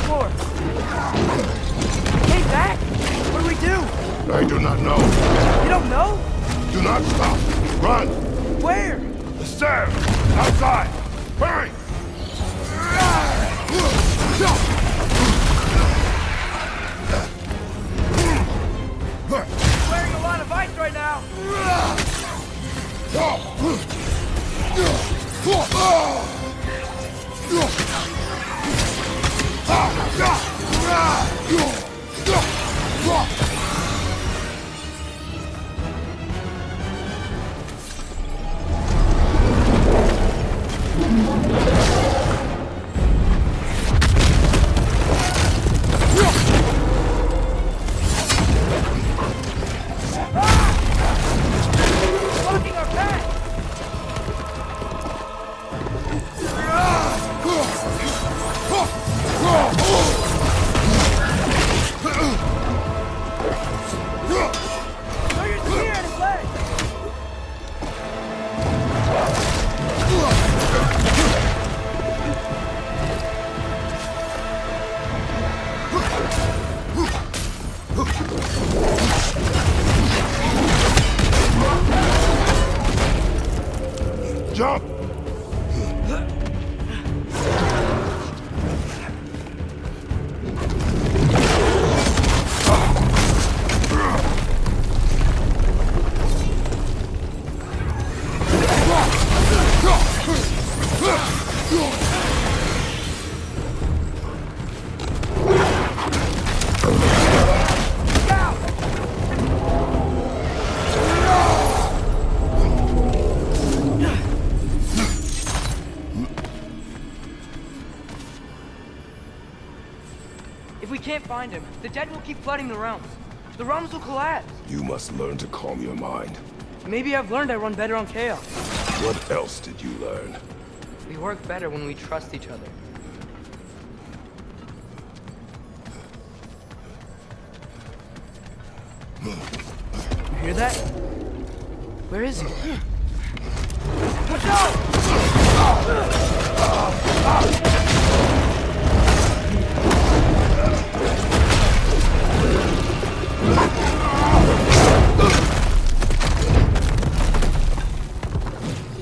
floor. Hey, back! What do we do? I do not know. You don't know? Do not stop. Run! Where? The stairs! Outside! Hurry! Wearing a lot of ice right now. Blocking our path. Throw your spear at his leg. Jump! If we can't find him, the dead will keep flooding the realms. The realms will collapse. You must learn to calm your mind. Maybe I've learned I run better on chaos. What else did you learn? We work better when we trust each other. You hear that? Where is he? Watch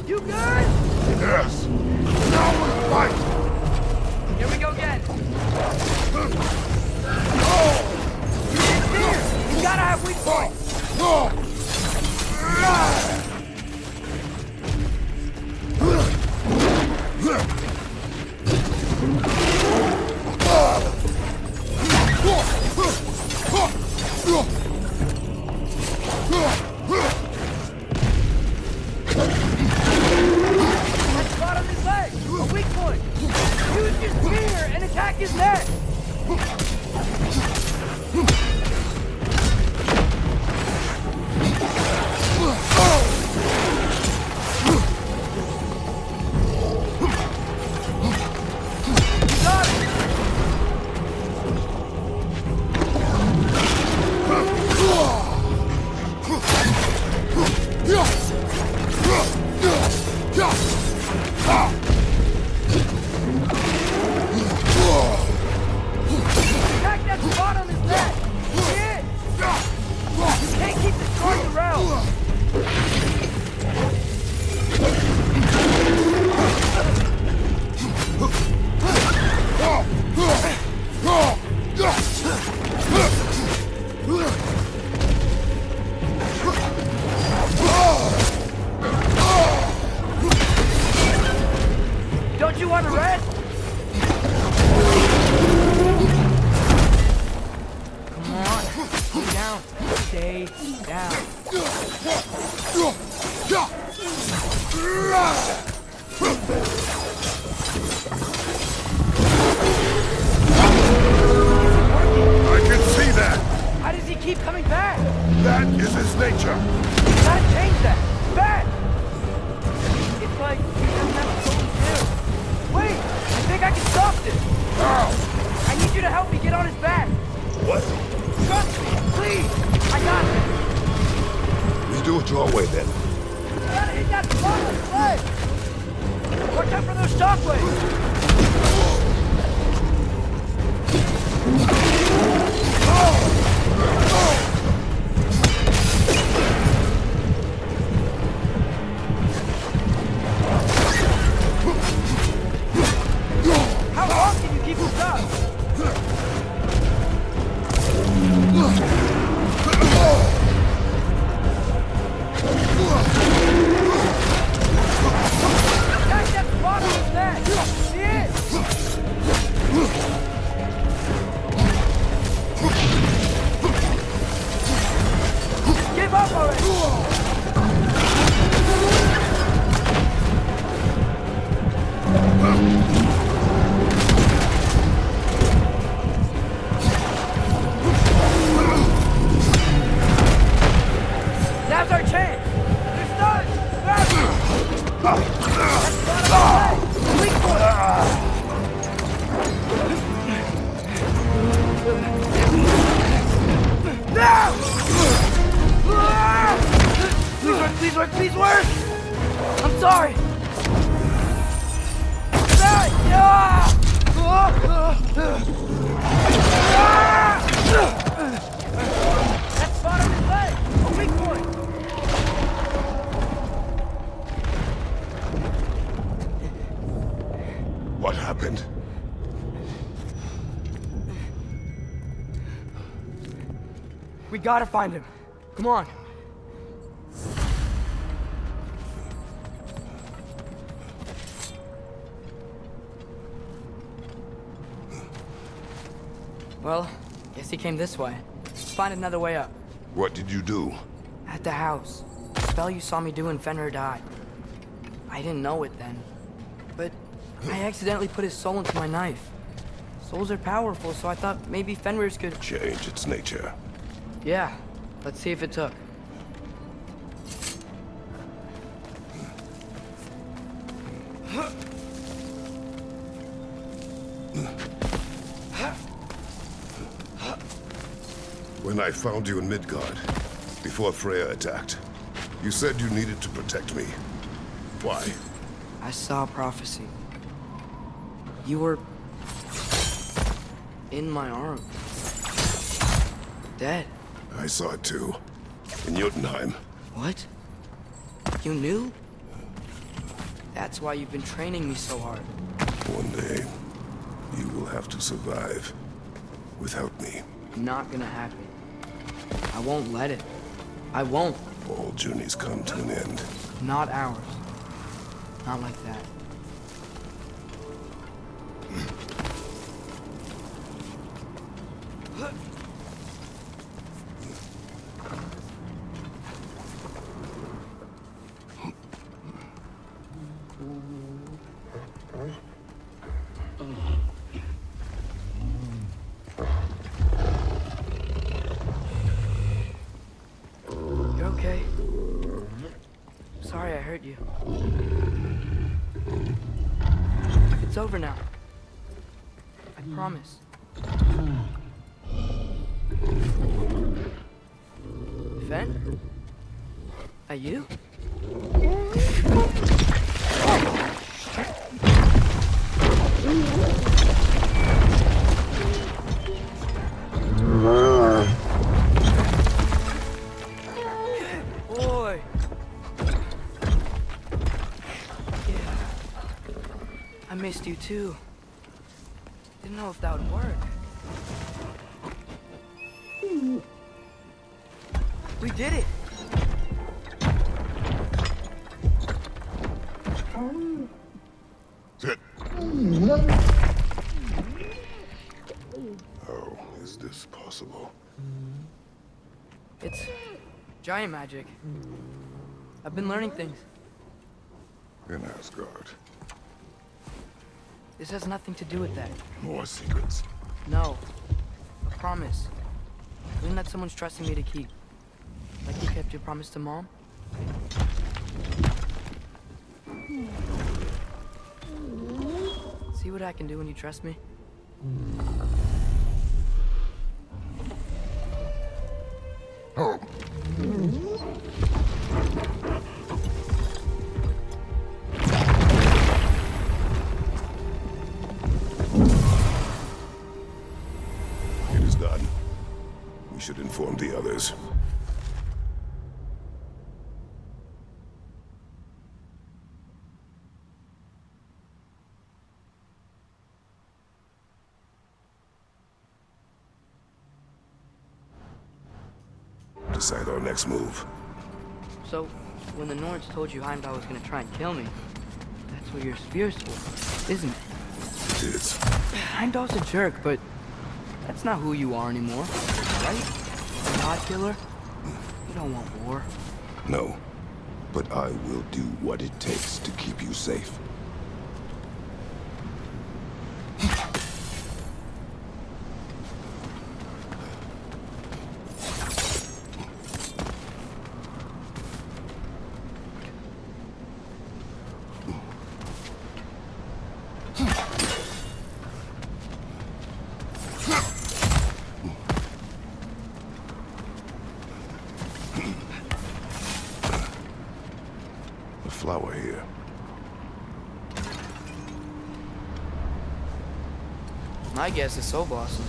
You good? Yes! Now we fight! Here we go again. He's here! You gotta have weak points! That spot on his leg! A weak point! Use your spear and attack his neck! Got it! Attack that spot on his neck! See it? You can't keep destroying the realm! Don't you want to rest? Come on, stay down. Stay down. I can see that! How does he keep coming back? That is his nature! You gotta change that. Back! It's like he doesn't have a soul to do. Wait, I think I can stop this. How? I need you to help me get on his back. What? Trust me, please. I got this. We do it your way then. You gotta hit that spot on his leg. Watch out for those shockwaves. Ragnarök, please work! I'm sorry! That spot on his leg! A weak point! What happened? We gotta find him. Come on. Well, guess he came this way. Let's find another way up. What did you do? At the house. The spell you saw me do when Fenrir died. I didn't know it then. But I accidentally put his soul into my knife. Souls are powerful, so I thought maybe Fenrir's could... Change its nature. Yeah. Let's see if it took. When I found you in Midgard, before Freya attacked, you said you needed to protect me. Why? I saw a prophecy. You were... in my arm. Dead. I saw it too. In Jotunheim. What? You knew? That's why you've been training me so hard. One day, you will have to survive without me. Not gonna happen. I won't let it. I won't. All journeys come to an end. Not ours. Not like that. You okay? Sorry I hurt you. It's over now. I promise. Fen? Are you? Boy. Yeah. I missed you too. Didn't know if that would work. We did it! Sit. How is this possible? It's giant magic. I've been learning things. In Asgard. This has nothing to do with that. More secrets. No. I promise. Something that someone's trusting me to keep. Like you kept your promise to Mom? See what I can do when you trust me? Oh. It is done. We should inform the others. Decide our next move. So, when the Nords told you Heimdall was gonna try and kill me, that's what your spear's for, isn't it? It is. Heimdall's a jerk, but that's not who you are anymore, right? A god killer? You don't want war. No. But I will do what it takes to keep you safe. flower here. My guess is Soul Blossom.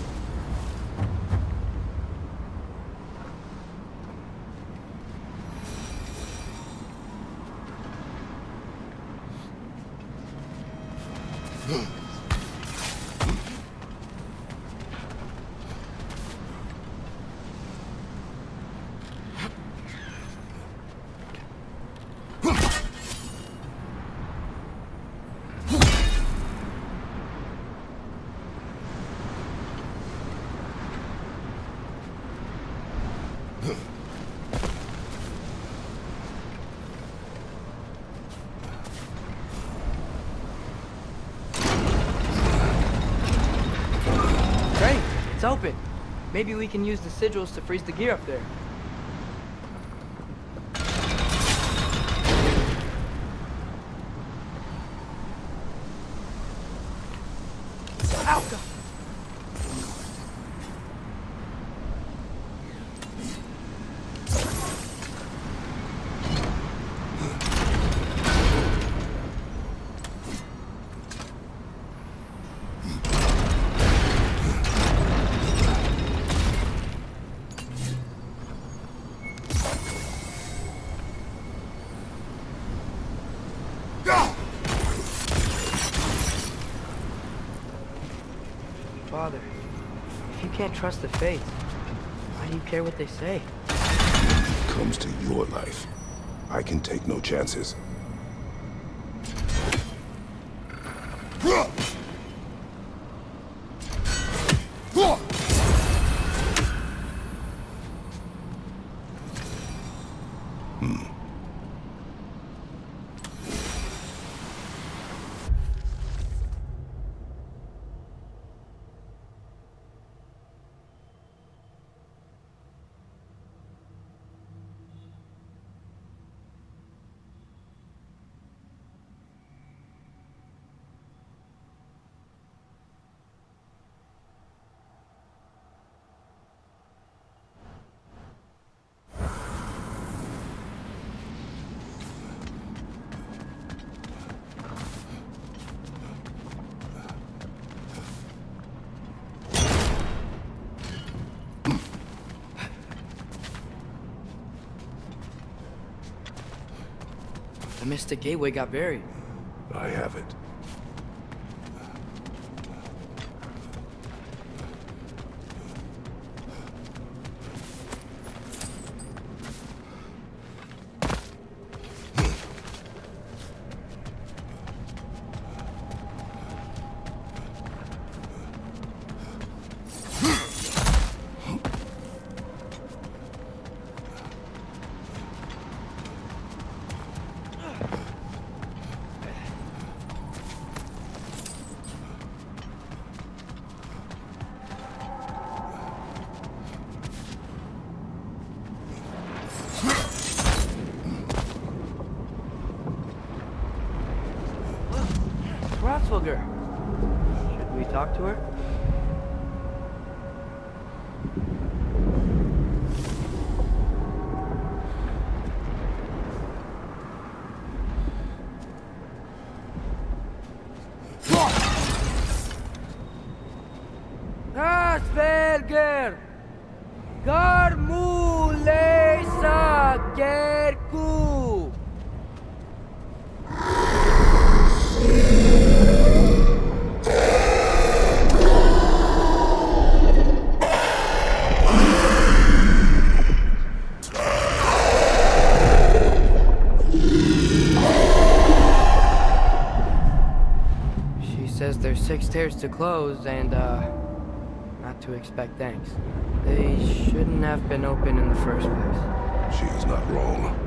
Great, it's open. Maybe we can use the sigils to freeze the gear up there. Ow! God. Father, if you can't trust the fates, why do you care what they say? It comes to your life. I can take no chances. The Mystic Gateway got buried. I have it. Rothfelger. Should we talk to her? Rothfelger! Garmulesa Gerku! Says there's 6 stairs to close and, not to expect thanks. They shouldn't have been open in the first place. She is not wrong.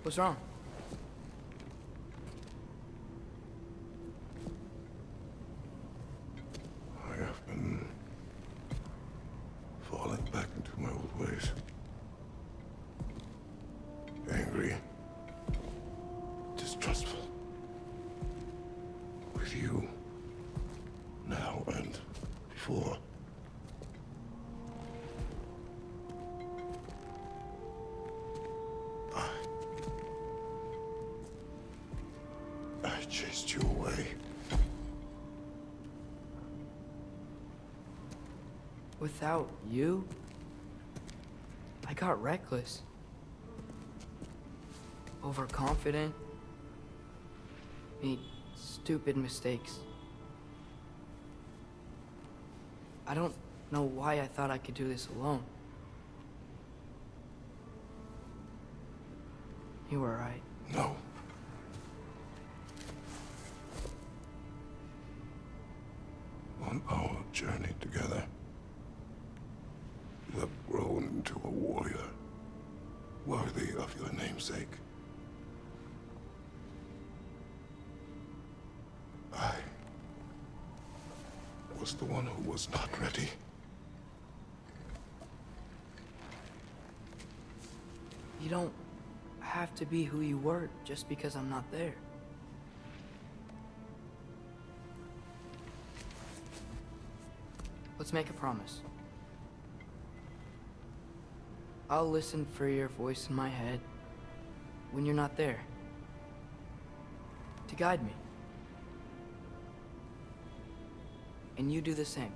What's wrong? I have been falling back into my old ways. Angry, distrustful. With you, now and before. I chased you away. Without you, I got reckless. Overconfident. Made stupid mistakes. I don't know why I thought I could do this alone. You were right. No. On our journey together, you have grown into a warrior, worthy of your namesake. I was the one who was not ready. You don't have to be who you were just because I'm not there. Let's make a promise. I'll listen for your voice in my head when you're not there, to guide me. And you do the same.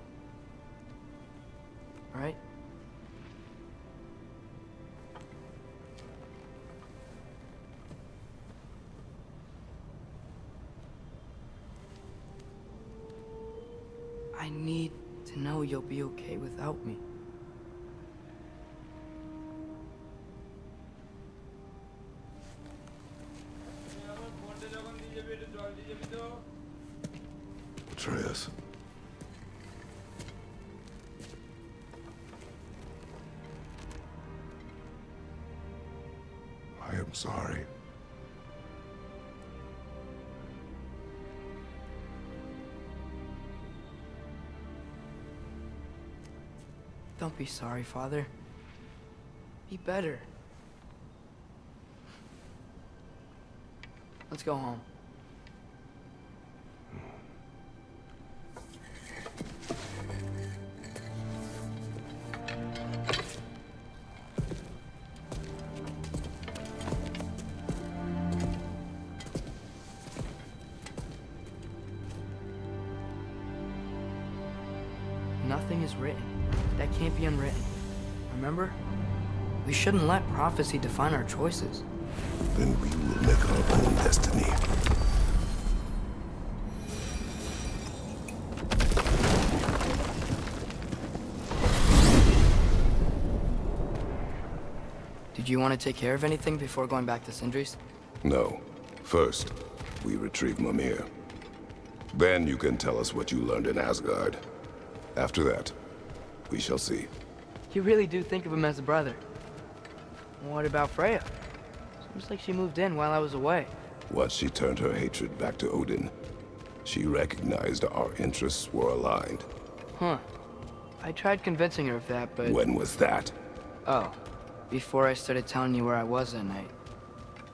All right? I need to know you'll be okay without me. Atreus. I am sorry. Don't be sorry, Father. Be better. Let's go home. Nothing is written that can't be unwritten. Remember? We shouldn't let prophecy define our choices. Then we will make our own destiny. Did you want to take care of anything before going back to Sindri's? No. First, we retrieve Mimir. Then you can tell us what you learned in Asgard. After that, we shall see. You really do think of him as a brother. What about Freya? Seems like she moved in while I was away. Once she turned her hatred back to Odin, she recognized our interests were aligned. Huh. I tried convincing her of that, but... When was that? Oh. Before I started telling you where I was that night.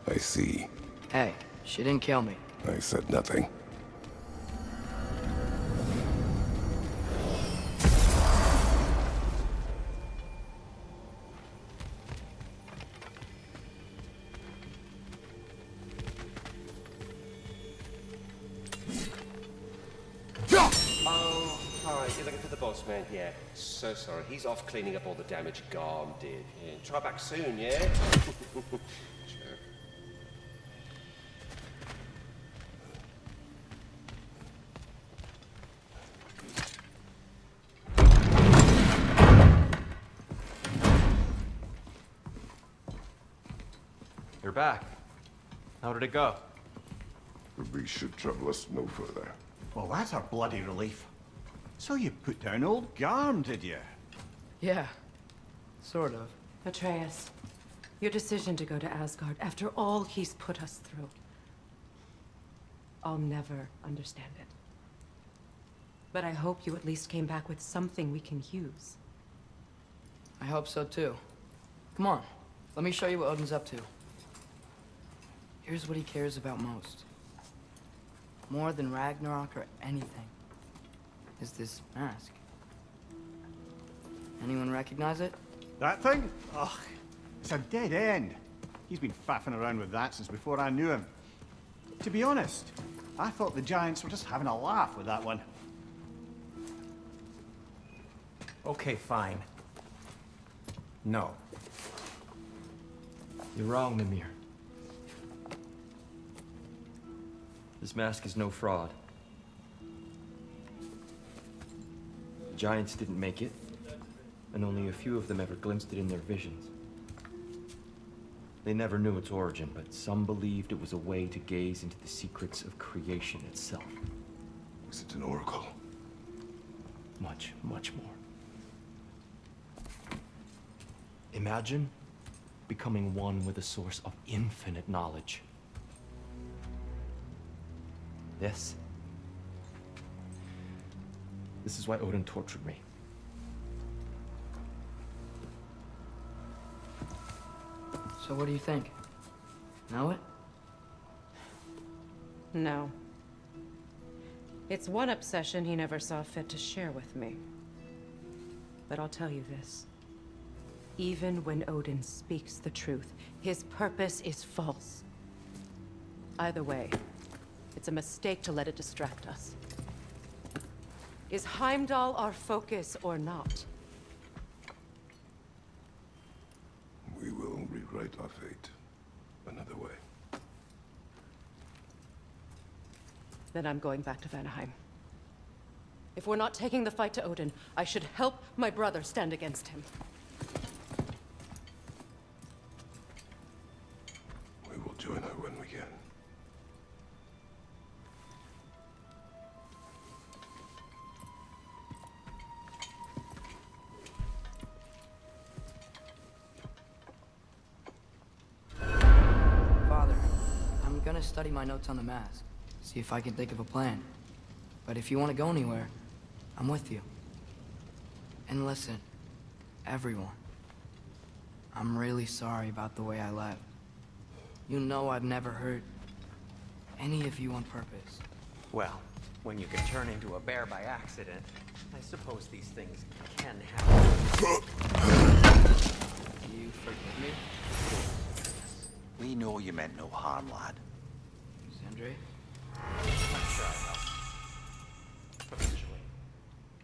I see. Hey, she didn't kill me. I said nothing. Oh, hi. You're looking for the boss man? Yeah. So sorry. He's off cleaning up all the damage Garm did. Yeah. Try back soon, yeah? Sure. You're back. How did it go? The beast should trouble us no further. Well, that's a bloody relief. So you put down old Garm, did you? Yeah. Sort of. Atreus, Your decision to go to Asgard, after all he's put us through. I'll never understand it. But I hope you at least came back with something we can use. I hope so too. Come on, let me show you what Odin's up to. Here's what he cares about most. More than Ragnarok or anything. Is this mask. Anyone recognize it? That thing? Ugh, it's a dead end. He's been faffing around with that since before I knew him. To be honest, I thought the Giants were just having a laugh with that one. Okay, fine. No. You're wrong, Mimir. This mask is no fraud. The Giants didn't make it, and only a few of them ever glimpsed it in their visions. They never knew its origin, but some believed it was a way to gaze into the secrets of creation itself. Was it an oracle? Much, much more. Imagine becoming one with a source of infinite knowledge. This is why Odin tortured me. So what do you think? Know it? No. It's one obsession he never saw fit to share with me. But I'll tell you this. Even when Odin speaks the truth, his purpose is false. Either way, it's a mistake to let it distract us. Is Heimdall our focus or not? We will rewrite our fate another way. Then I'm going back to Vanaheim. If we're not taking the fight to Odin, I should help my brother stand against him. We will join her when we can. Father, I'm gonna study my notes on the mask. See if I can think of a plan. But if you want to go anywhere, I'm with you. And listen, everyone. I'm really sorry about the way I left. You know I've never hurt any of you on purpose. Well, when you can turn into a bear by accident, I suppose these things can happen. Do you forgive me, We know you meant no harm, lad. Sandre? I'm sure I helped. Officially.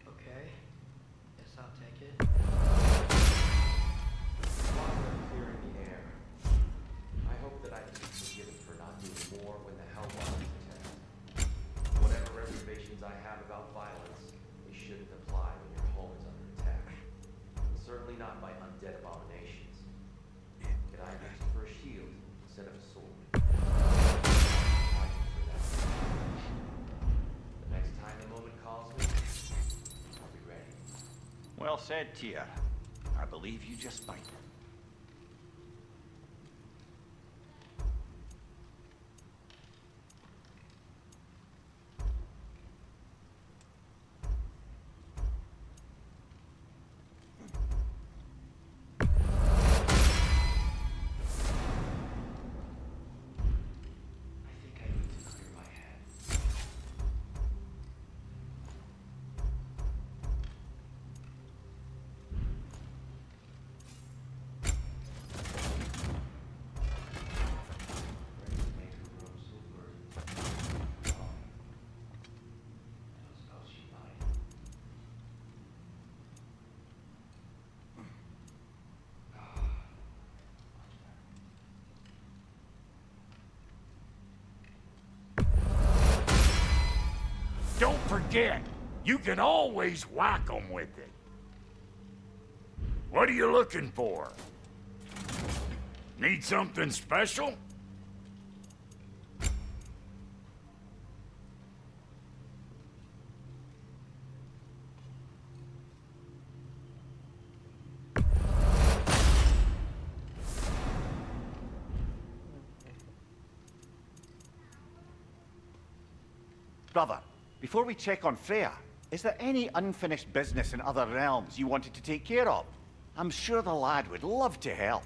Okay. Guess I'll take it. While we're clearing the air, I hope that I can be forgiven for not doing more when the Hellwatch is attacked. Whatever reservations I have about violence, they shouldn't apply when your home is under attack. Certainly not by undead abominations. Can I use it for a shield instead of a sword? Fighting for that. The next time the moment calls me, I'll be ready. Well said, Tyr. I believe you just might. I think I need to clear my head. Ready to make a room so burdened. Oh. I don't suppose she might. Don't forget, you can always whack 'em with it. What are you looking for? Need something special? Brother, before we check on Freya, is there any unfinished business in other realms you wanted to take care of? I'm sure the lad would love to help.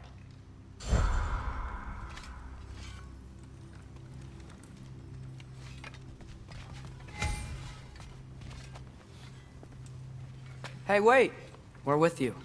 Hey, wait! We're with you.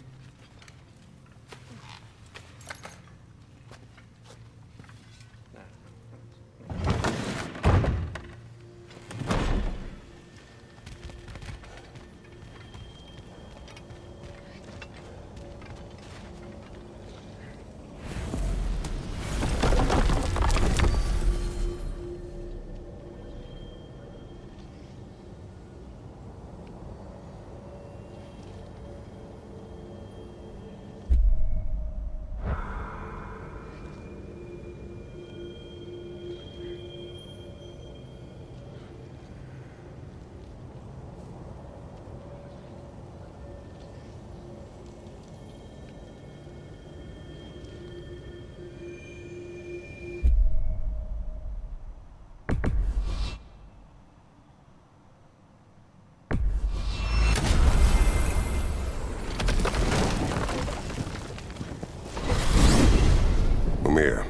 Mimir,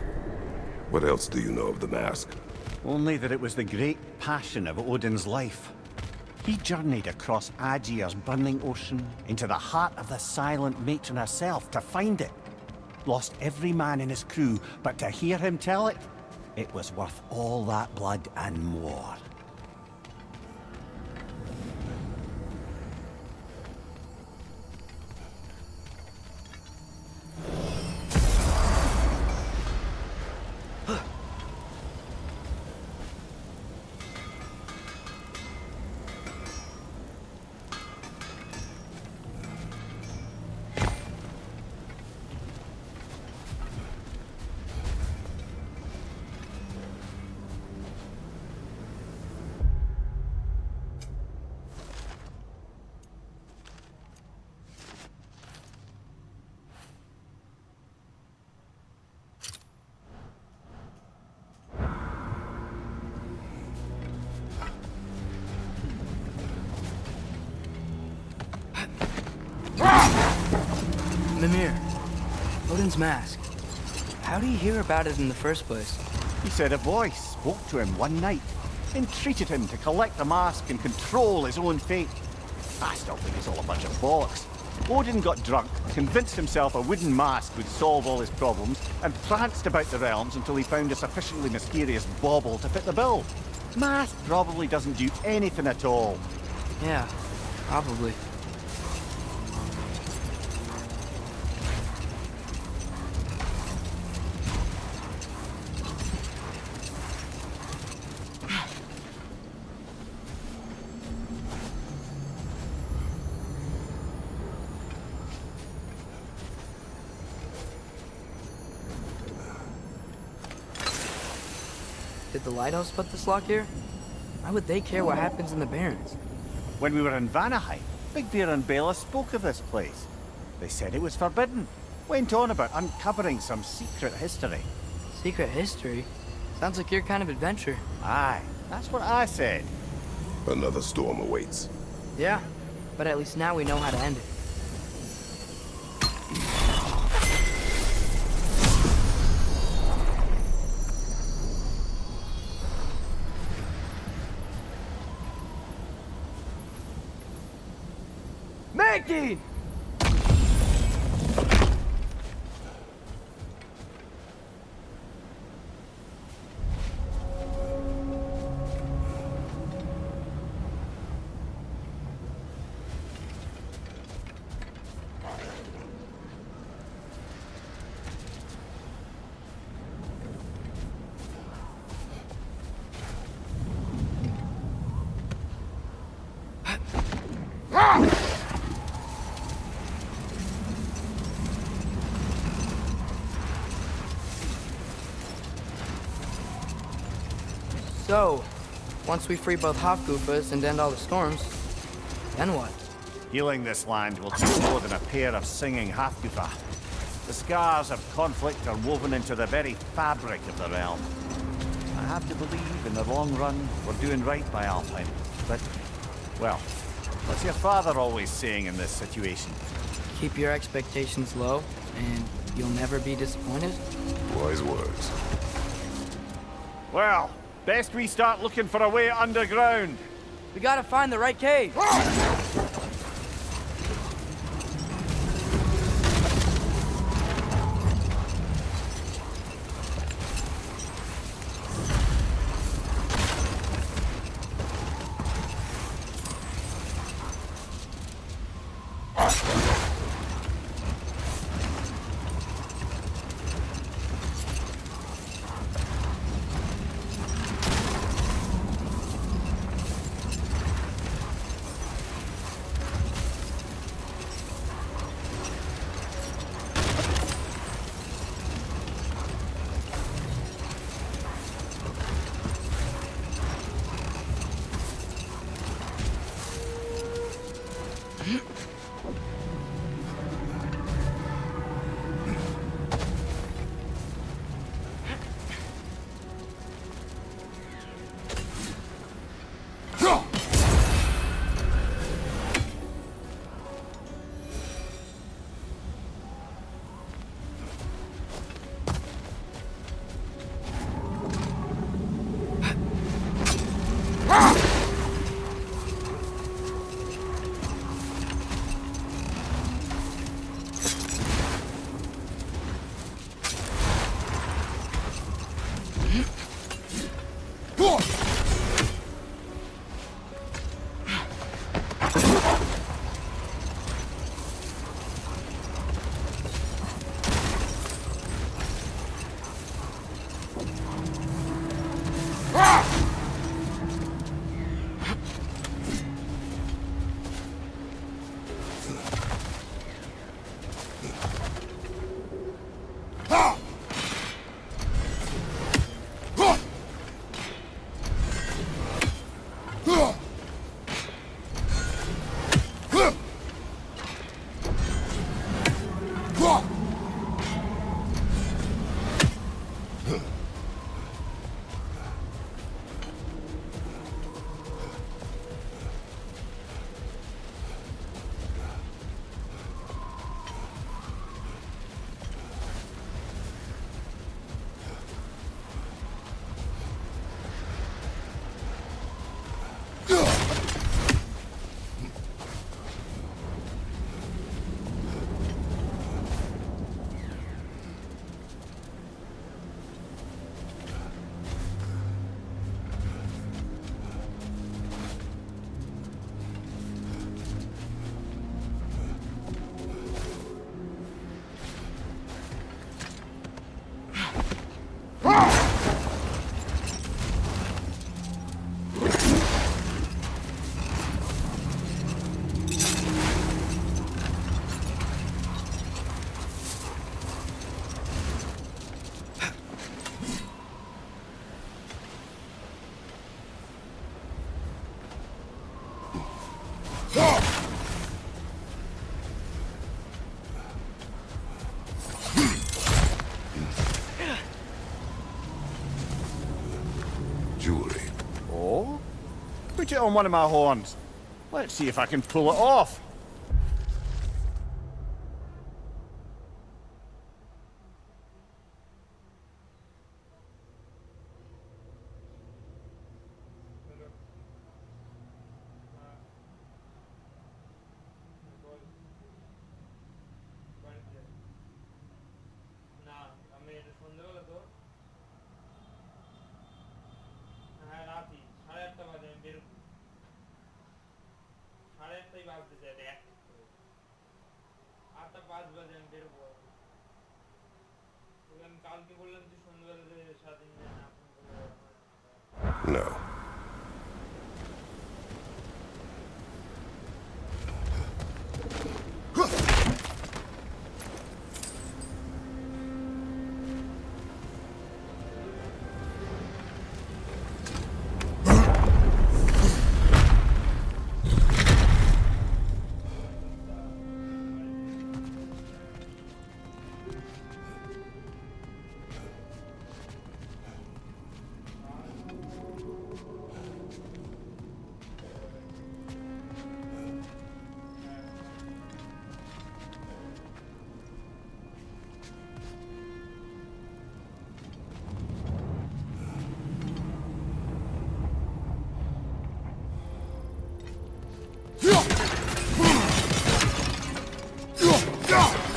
what else do you know of the mask? Only that it was the great passion of Odin's life. He journeyed across Aegir's burning ocean into the heart of the silent matron herself to find it. Lost every man in his crew, but to hear him tell it, it was worth all that blood and more. Mimir, Odin's mask. How do you hear about it in the first place? He said a voice spoke to him one night, entreated him to collect the mask and control his own fate. I still think it's all a bunch of bollocks. Odin got drunk, convinced himself a wooden mask would solve all his problems, and pranced about the realms until he found a sufficiently mysterious bauble to fit the bill. Mask probably doesn't do anything at all. Yeah, probably. Did the lighthouse put this lock here? Why would they care what happens in the Barrens? When we were in Vanaheim, Big Bear and Bela spoke of this place. They said it was forbidden. Went on about uncovering some secret history. Secret history? Sounds like your kind of adventure. Aye, that's what I said. Another storm awaits. Yeah, but at least now we know how to end it. Making! So, once we free both Hofgufas and end all the storms, then what? Healing this land will take more than a pair of singing Hafgufa. The scars of conflict are woven into the very fabric of the realm. I have to believe in the long run we're doing right by Alpine. But, well, what's your father always saying in this situation? Keep your expectations low, and you'll never be disappointed. Wise words. Well, best we start looking for a way underground. We gotta find the right cave. Jewelry. Oh? Put it on one of my horns. Let's see if I can pull it off. না আমি এটা সন্ধ্যাবেলা তো হ্যাঁ রাতি 8:30 বাজে আমি বেরোবো 8:30 বাজতে চাই দেখ 8:05 বাজে আমি বেরোবো তোকে আমি কালকে বললাম যে সন্ধ্যাবেলা যে সারাদিন না No.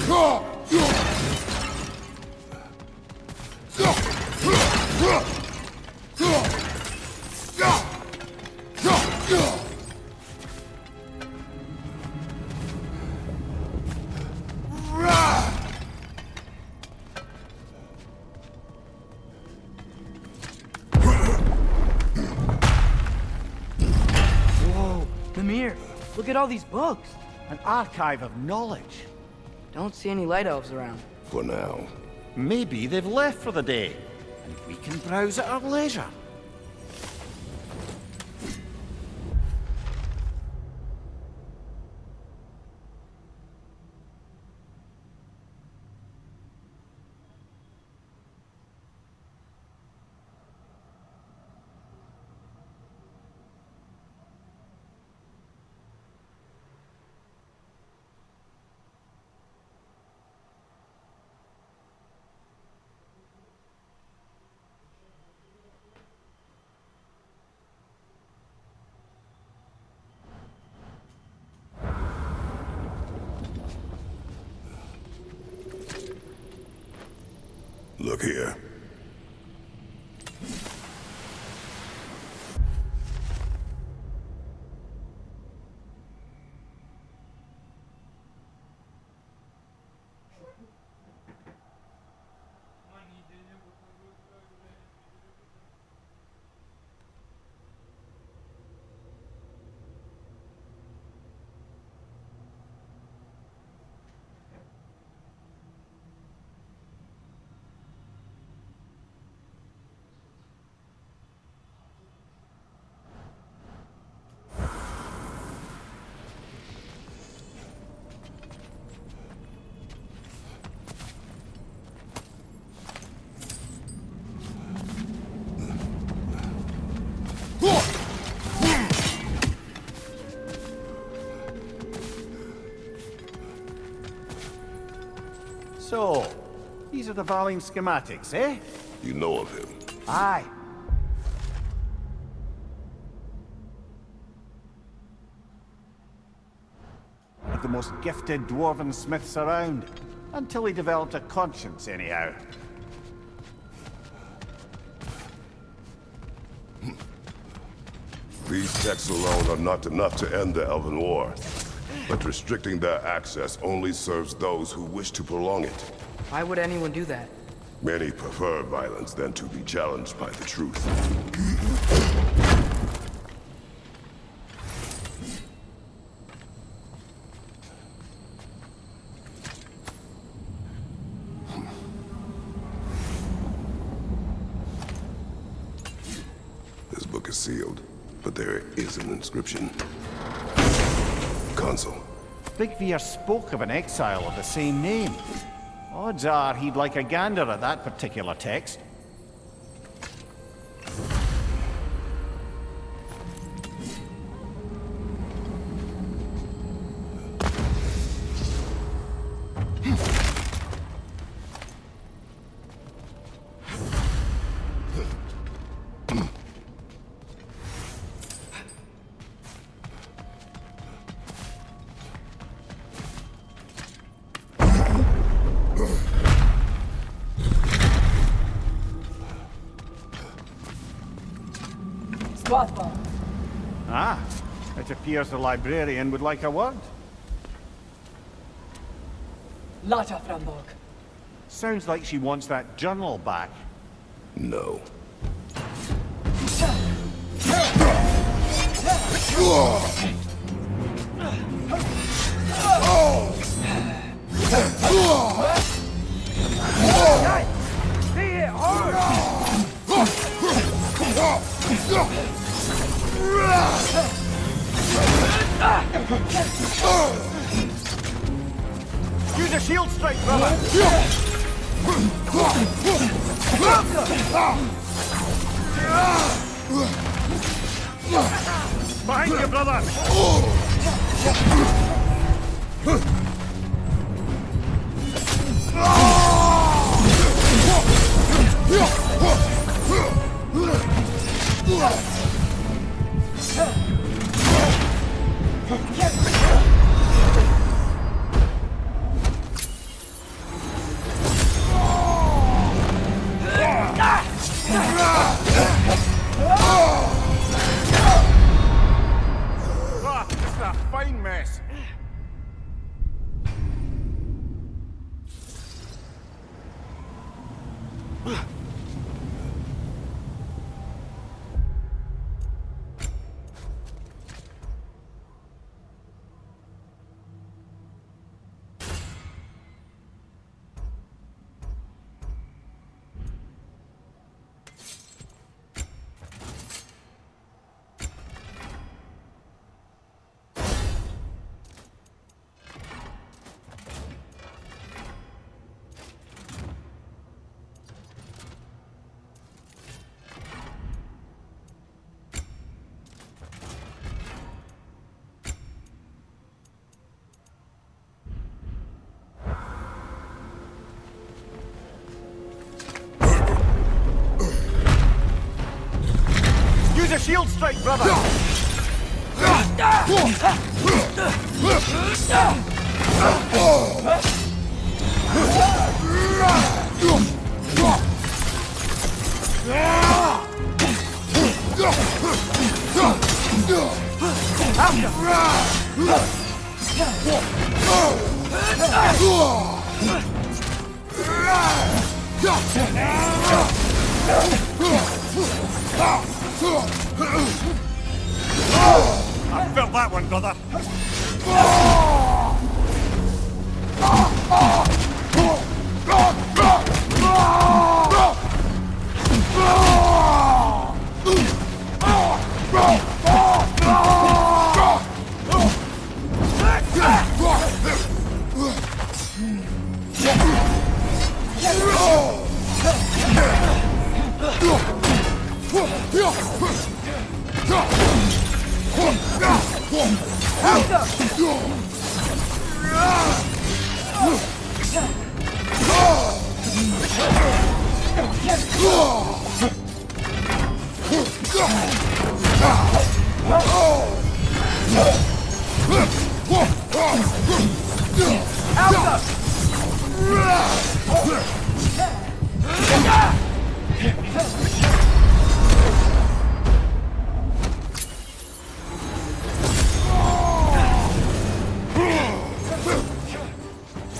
Whoa, Mimir, look at all these books. An archive of knowledge. Don't see any light elves around. For now. Maybe they've left for the day, and we can browse at our leisure. Look here. So, these are the Valine schematics, eh? You know of him. Aye. One of the most gifted dwarven smiths around. Until he developed a conscience, anyhow. These texts alone are not enough to end the Elven War. But restricting their access only serves those who wish to prolong it. Why would anyone do that? Many prefer violence than to be challenged by the truth. This book is sealed, but there is an inscription. Consul. Big Veer spoke of an exile of the same name. Odds are he'd like a gander at that particular text. Ah, it appears the librarian would like a word. Lata Frambok. Sounds like she wants that journal back. No. Use a shield strike, brother! Behind you, brother! shield strike, brother! I felt that one, brother.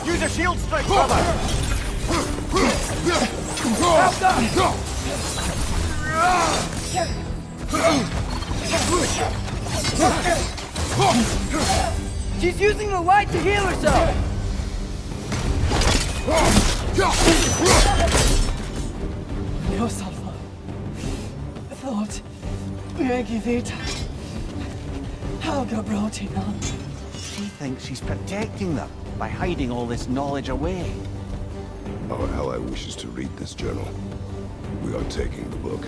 Use a shield strike, brother! She's using the light to heal herself! No, Salva. I thought Megivita. Helga brought it on. She thinks she's protecting them by hiding all this knowledge away. Our ally wishes to read this journal. We are taking the book.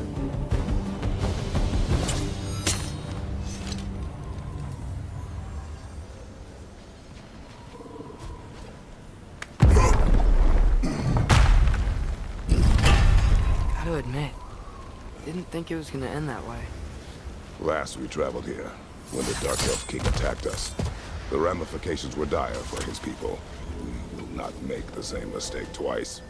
Gotta admit, didn't think it was gonna end that way. Last we traveled here, when the Dark Elf King attacked us, the ramifications were dire for his people. We will not make the same mistake twice.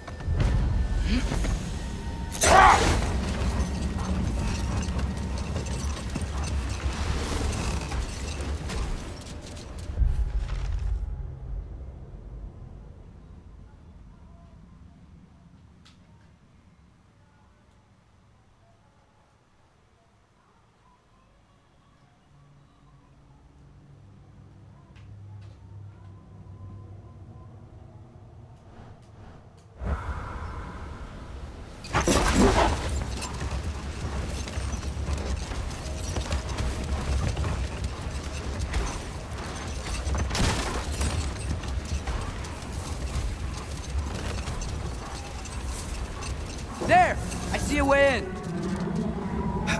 There! I see a way in! I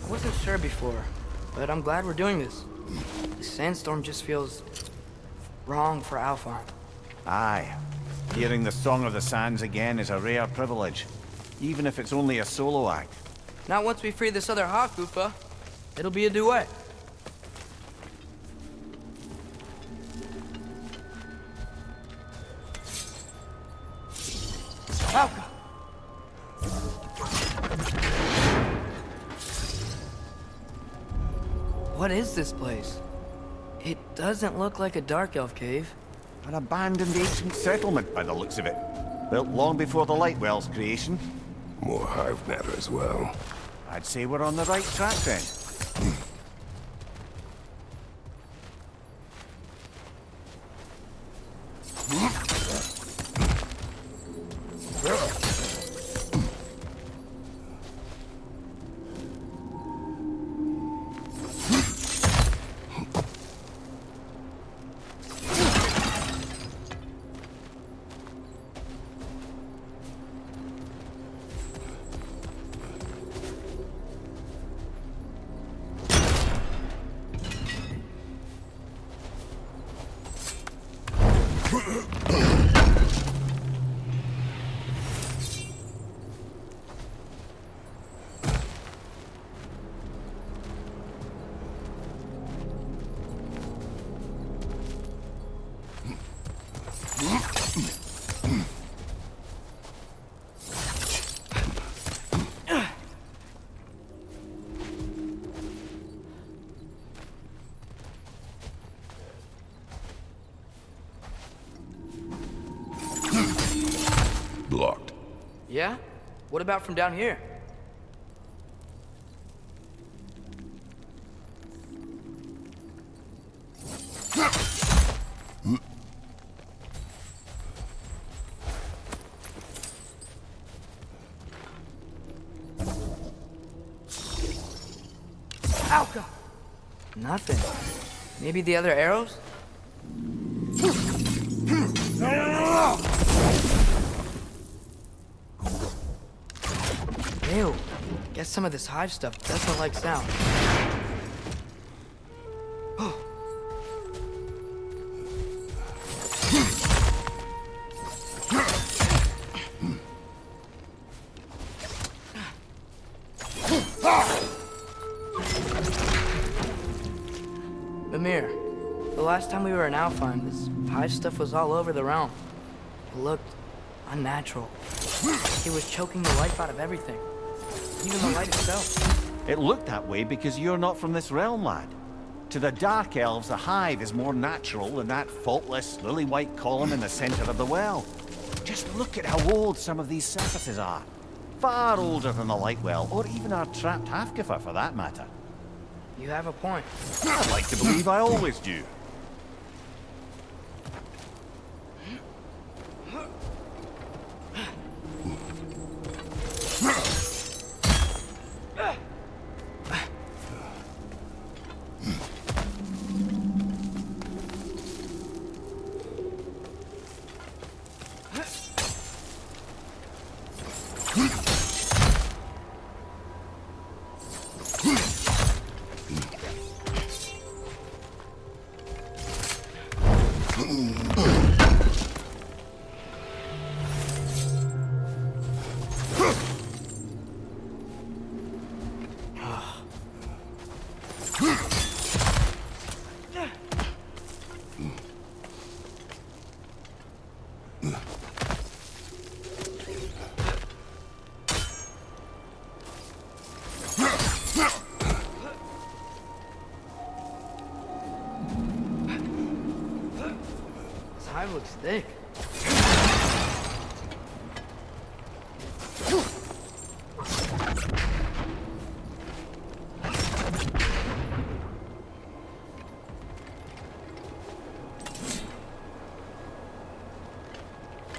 wasn't sure before, but I'm glad we're doing this. The sandstorm just feels wrong for Alphon. Aye. Hearing the Song of the Sands again is a rare privilege, even if it's only a solo act. Not once we free this other Hakufa. It'll be a duet. Alka! What is this place? It doesn't look like a Dark Elf cave. An abandoned ancient settlement by the looks of it. Built long before the Lightwell's creation. More hive matter as well. I'd say we're on the right track then. Yeah? What about from down here? Alka! Nothing. Maybe the other arrows? Ew. Guess some of this hive stuff doesn't like sound. Mimir, the last time we were in Alfheim, this hive stuff was all over the realm. It looked unnatural. It was choking the life out of everything. Even the light itself. It looked that way because you're not from this realm, lad. To the Dark Elves, the hive is more natural than that faultless, lily-white column in the center of the well. Just look at how old some of these surfaces are. Far older than the Lightwell, or even our trapped Halfgiffer for that matter. You have a point. I'd like to believe I always do. This hive looks thick.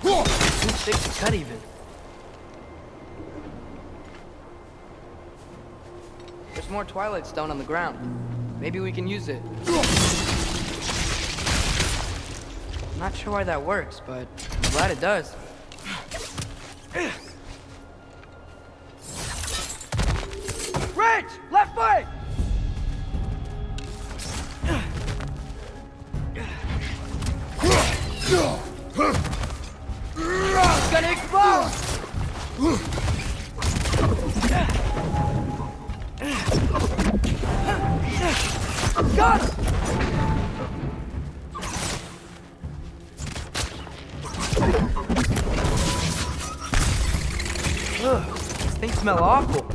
Too thick to cut even. There's more Twilight Stone on the ground. Maybe we can use it. I'm not sure why that works, but I'm glad it does. Rage! Left foot! It's gonna explode! Got it! Ugh, these things smell awful.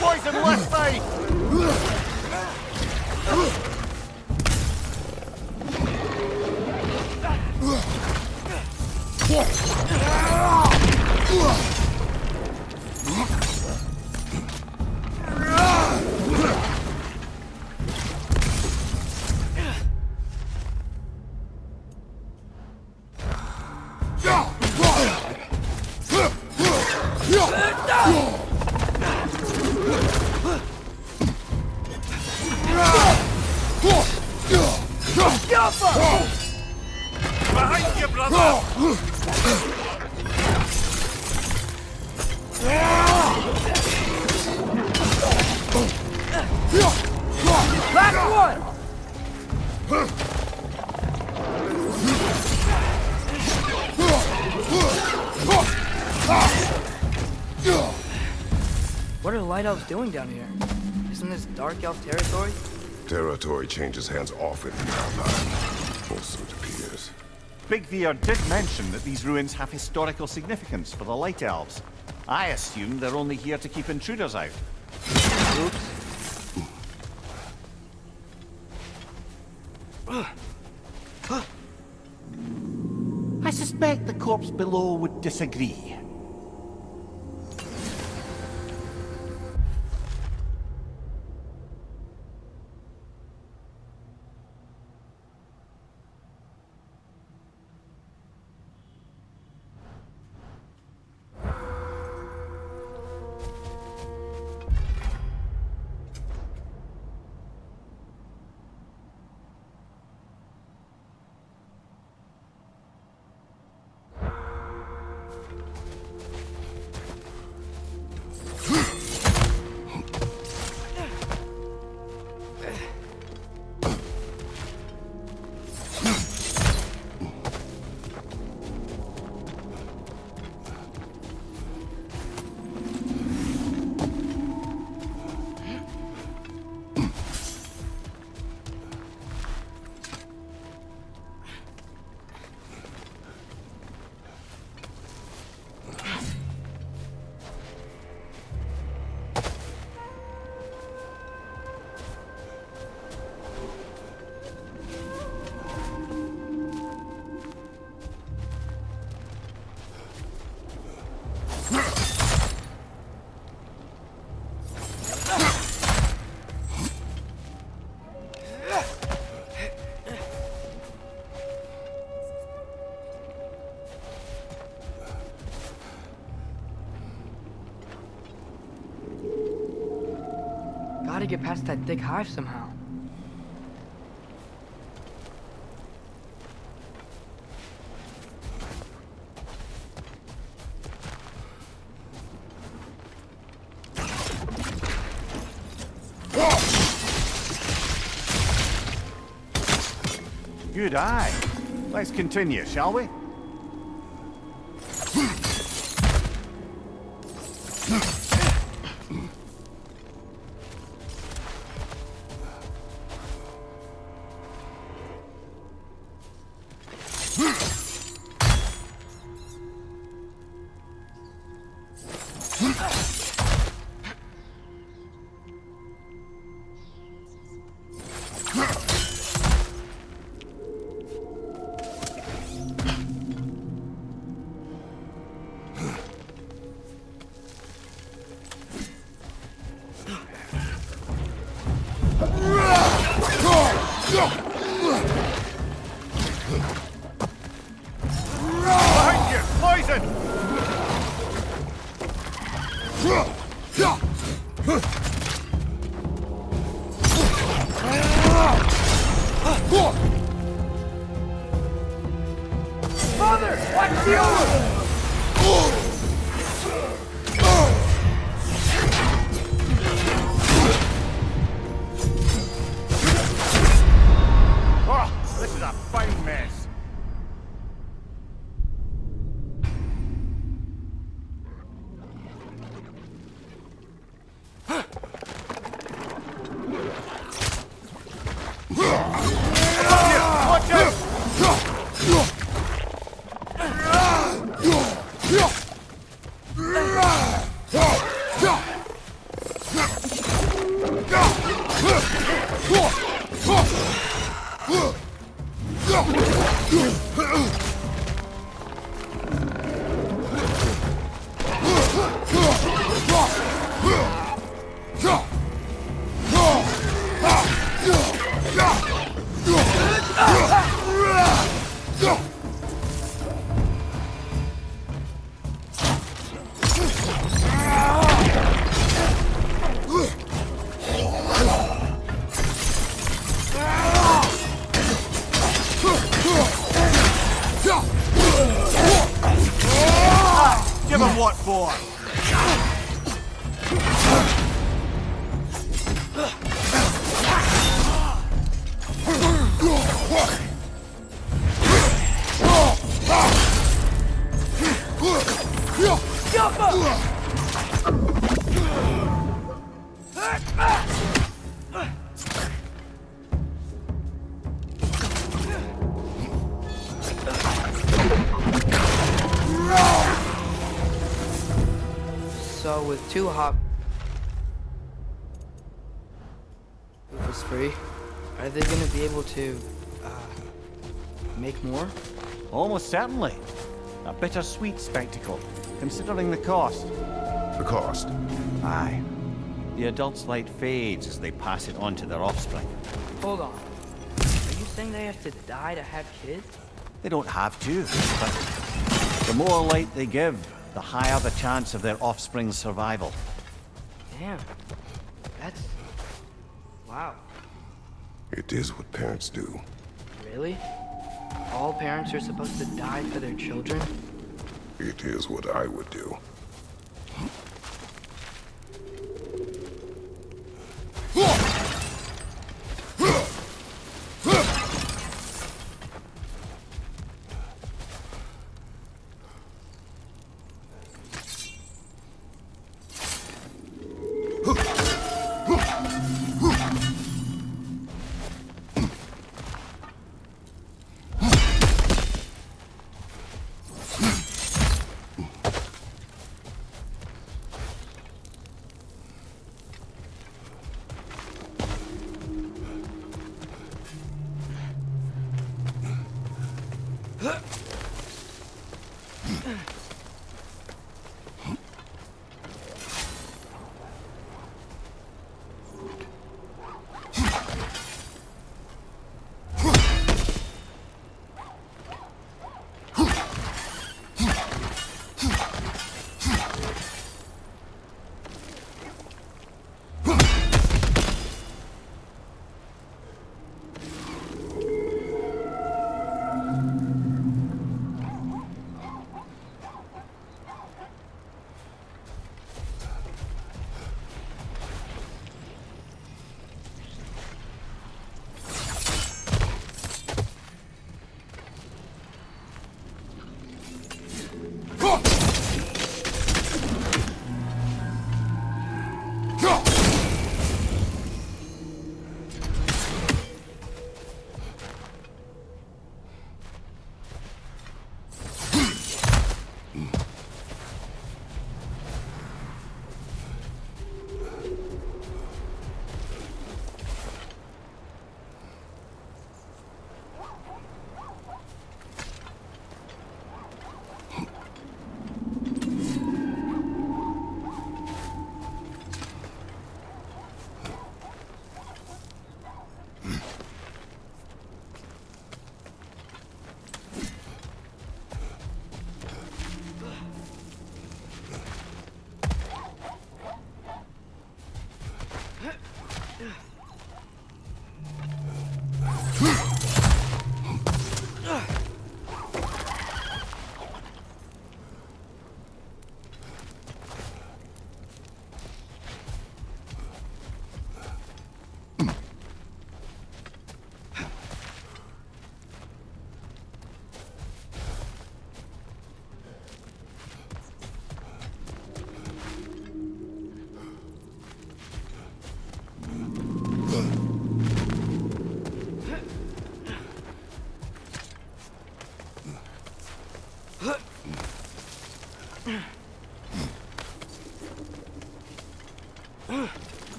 Boys in left side! Behind you, brother! Last one! What are the Light Elves doing down here? Isn't this Dark Elf territory? Territory changes hands often in Valheim. Also it appears. Big Veer did mention that these ruins have historical significance for the Light Elves. I assume they're only here to keep intruders out. Oops. I suspect the corpse below would disagree. Gotta get past that thick hive somehow. Good eye. Let's continue, shall we? Father, watch the over! Oh, this is a fine mess. Watch out! Give him what for? So with 2 hop was free, are they gonna be able to make more? Almost certainly. A bittersweet spectacle, considering the cost. The cost? Aye. The adult's light fades as they pass it on to their offspring. Hold on. Are you saying they have to die to have kids? They don't have to, but the more light they give, the higher the chance of their offspring's survival. Damn. That's... wow. It is what parents do. Really? All parents are supposed to die for their children? It is what I would do.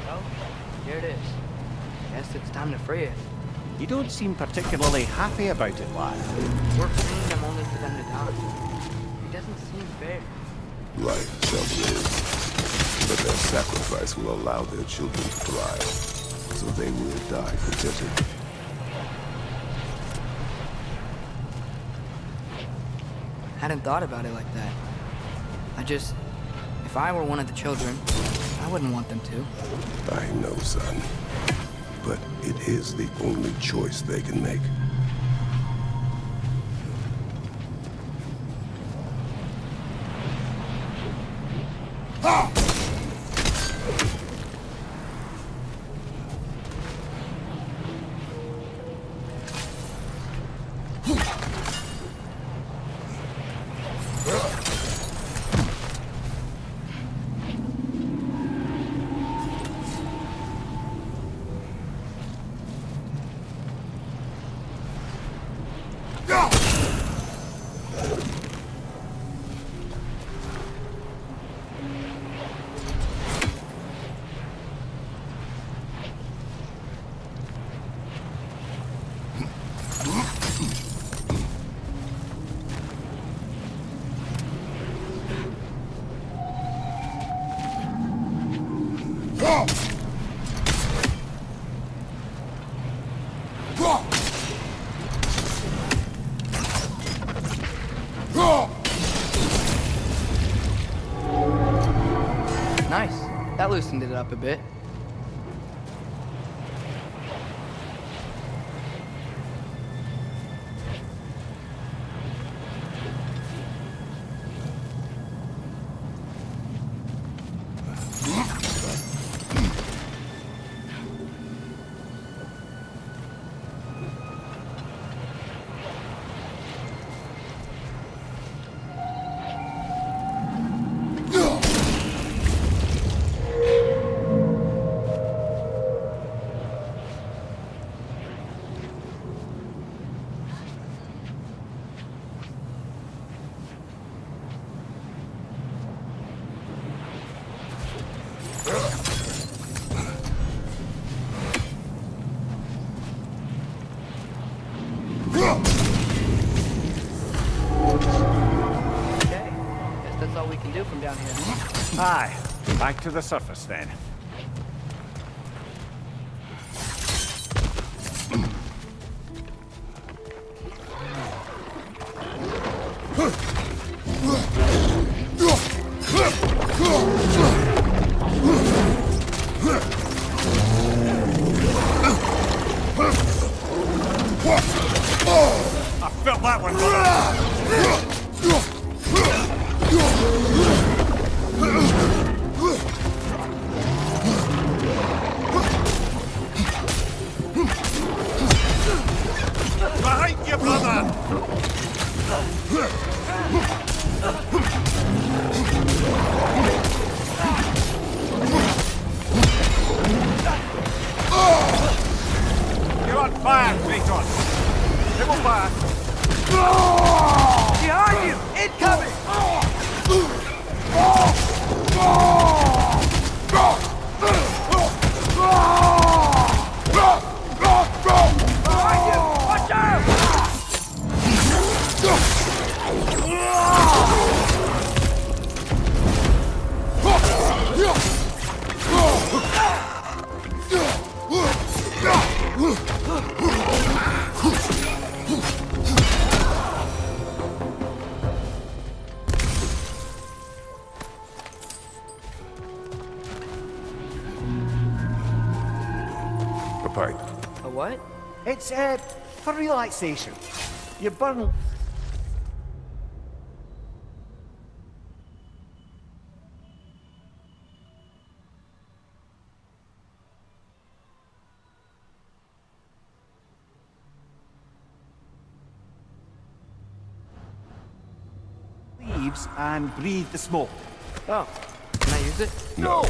Well, here it is. Guess it's time to free it. You don't seem particularly happy about it, lad. We're freeing them only for them to die. It doesn't seem fair. Life seldom is, but their sacrifice will allow their children to thrive, so they will die contented. Hadn't thought about it like that. If I were one of the children, I wouldn't want them to. I know, son. But it is the only choice they can make. Nice. That loosened it up a bit. Okay. Guess that's all we can do from down here. Aye, back to the surface then. I felt that one, behind you, brother! You're on fire, Kratos! They will fire! Behind you! Incoming! Behind you! Watch out! what? It's, for relaxation. You burn... leaves and breathe the smoke. Oh, can I use it? No.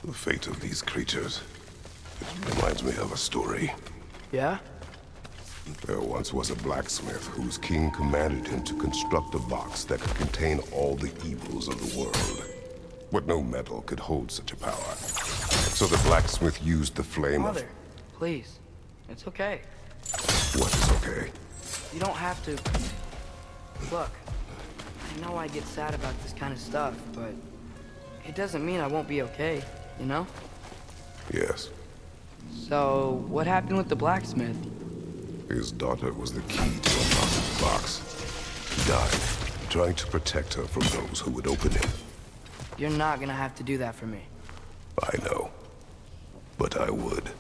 The fate of these creatures, it reminds me of a story. Yeah? There once was a blacksmith whose king commanded him to construct a box that could contain all the evils of the world. But no metal could hold such a power. So the blacksmith used the flame Mother, please. It's okay. What is okay? You don't have to... Look, I know I get sad about this kind of stuff, but it doesn't mean I won't be okay, you know? Yes. So, what happened with the blacksmith? His daughter was the key to unlocking the box. He died, trying to protect her from those who would open it. You're not gonna have to do that for me. I know. But I would.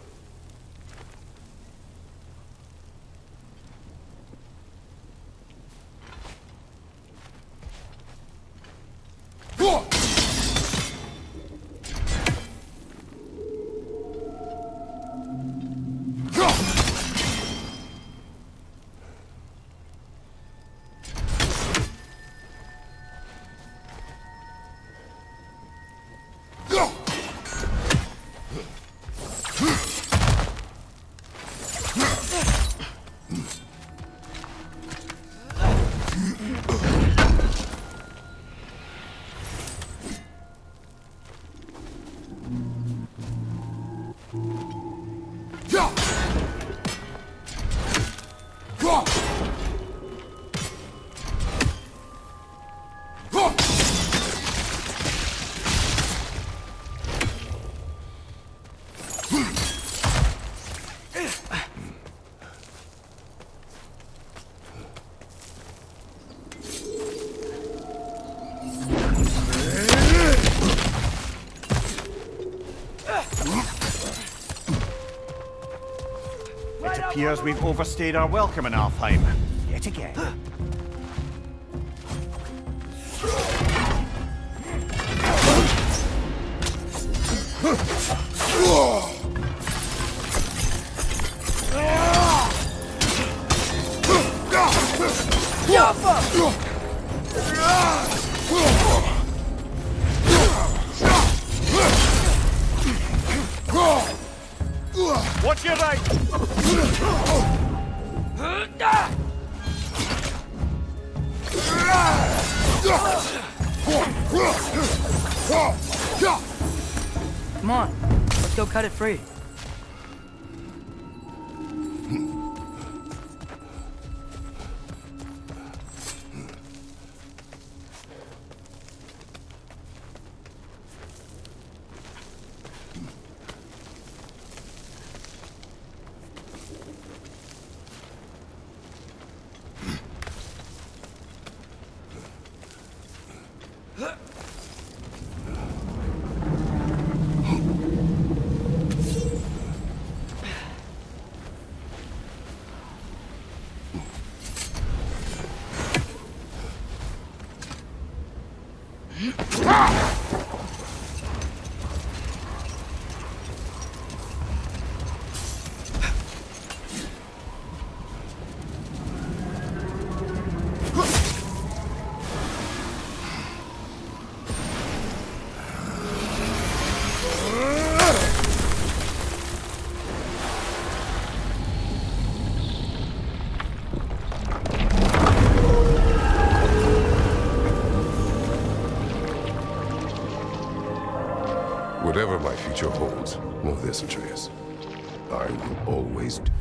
It appears we've overstayed our welcome in Alfheim. Yet again. Watch your right! Come on, let's go cut it free. Whatever my future holds, know this, Atreus. I will always do.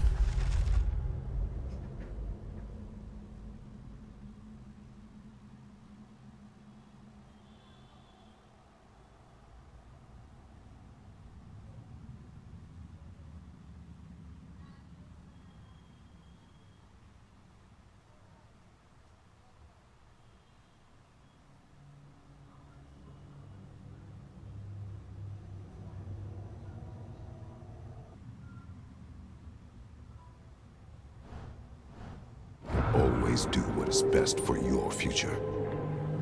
Always do what is best for your future.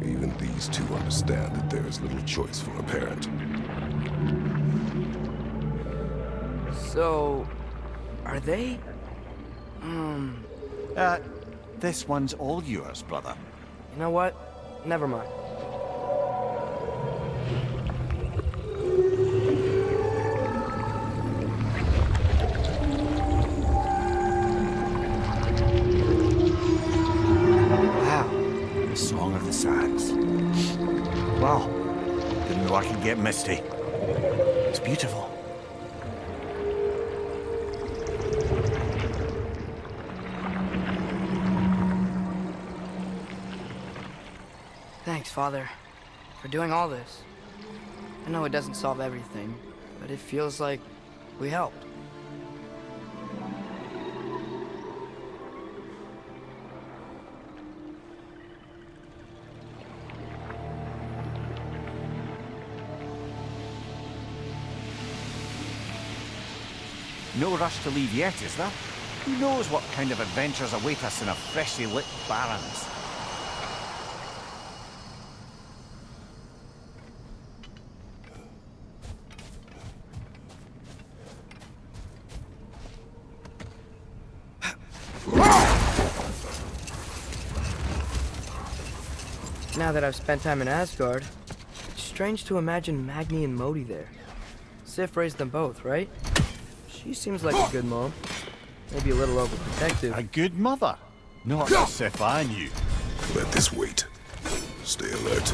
Even these two understand that there is little choice for a parent. So, are they? This one's all yours, brother. You know what? Never mind. The Song of the Sands. Wow. Didn't know I could get misty. It's beautiful. Thanks, Father, for doing all this. I know it doesn't solve everything, but it feels like we helped. No rush to leave yet, is there? Who knows what kind of adventures await us in a freshly lit Barrens? Now that I've spent time in Asgard, it's strange to imagine Magni and Modi there. Sif raised them both, right? She seems like a good mom. Maybe a little overprotective. A good mother. Not the Sif I knew. Let this wait. Stay alert.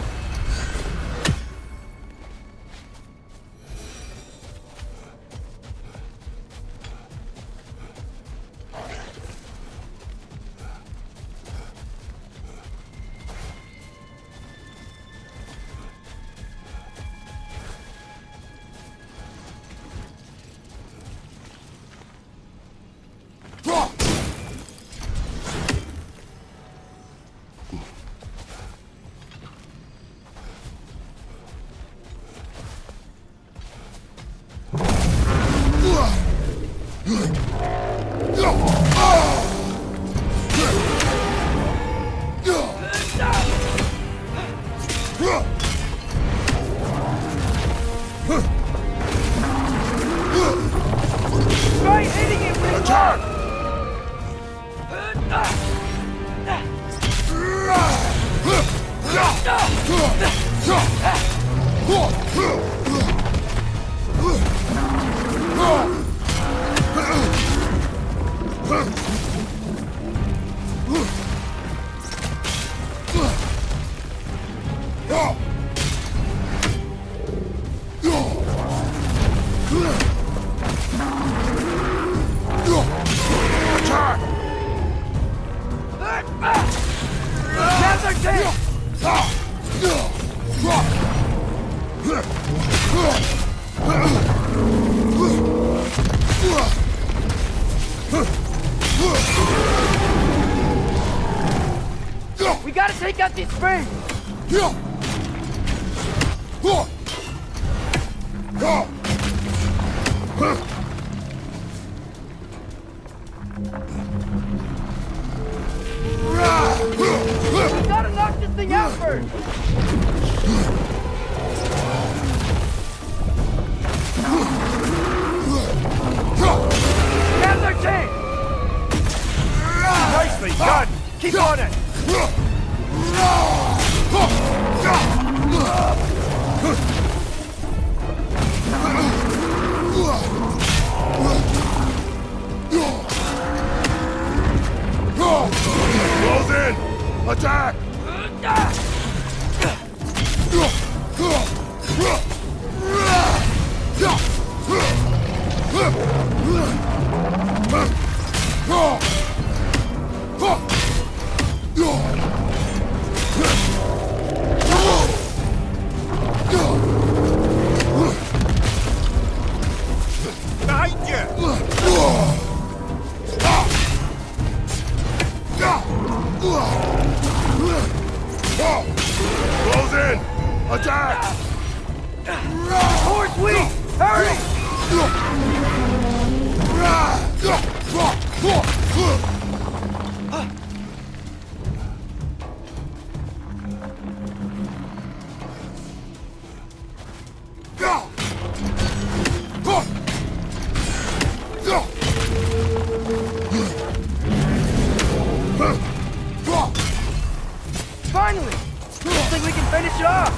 Try hitting it with Attack! We gotta take out these springs! We gotta knock this thing out first! Grab their chain! Nicely done! Keep on it! Close in! Attack! Behind you! Close in! Attack! Towards we! Hurry! Finally! Looks like we can finish it off!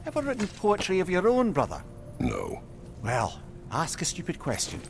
Ever written poetry of your own, brother? No. Well, ask a stupid question.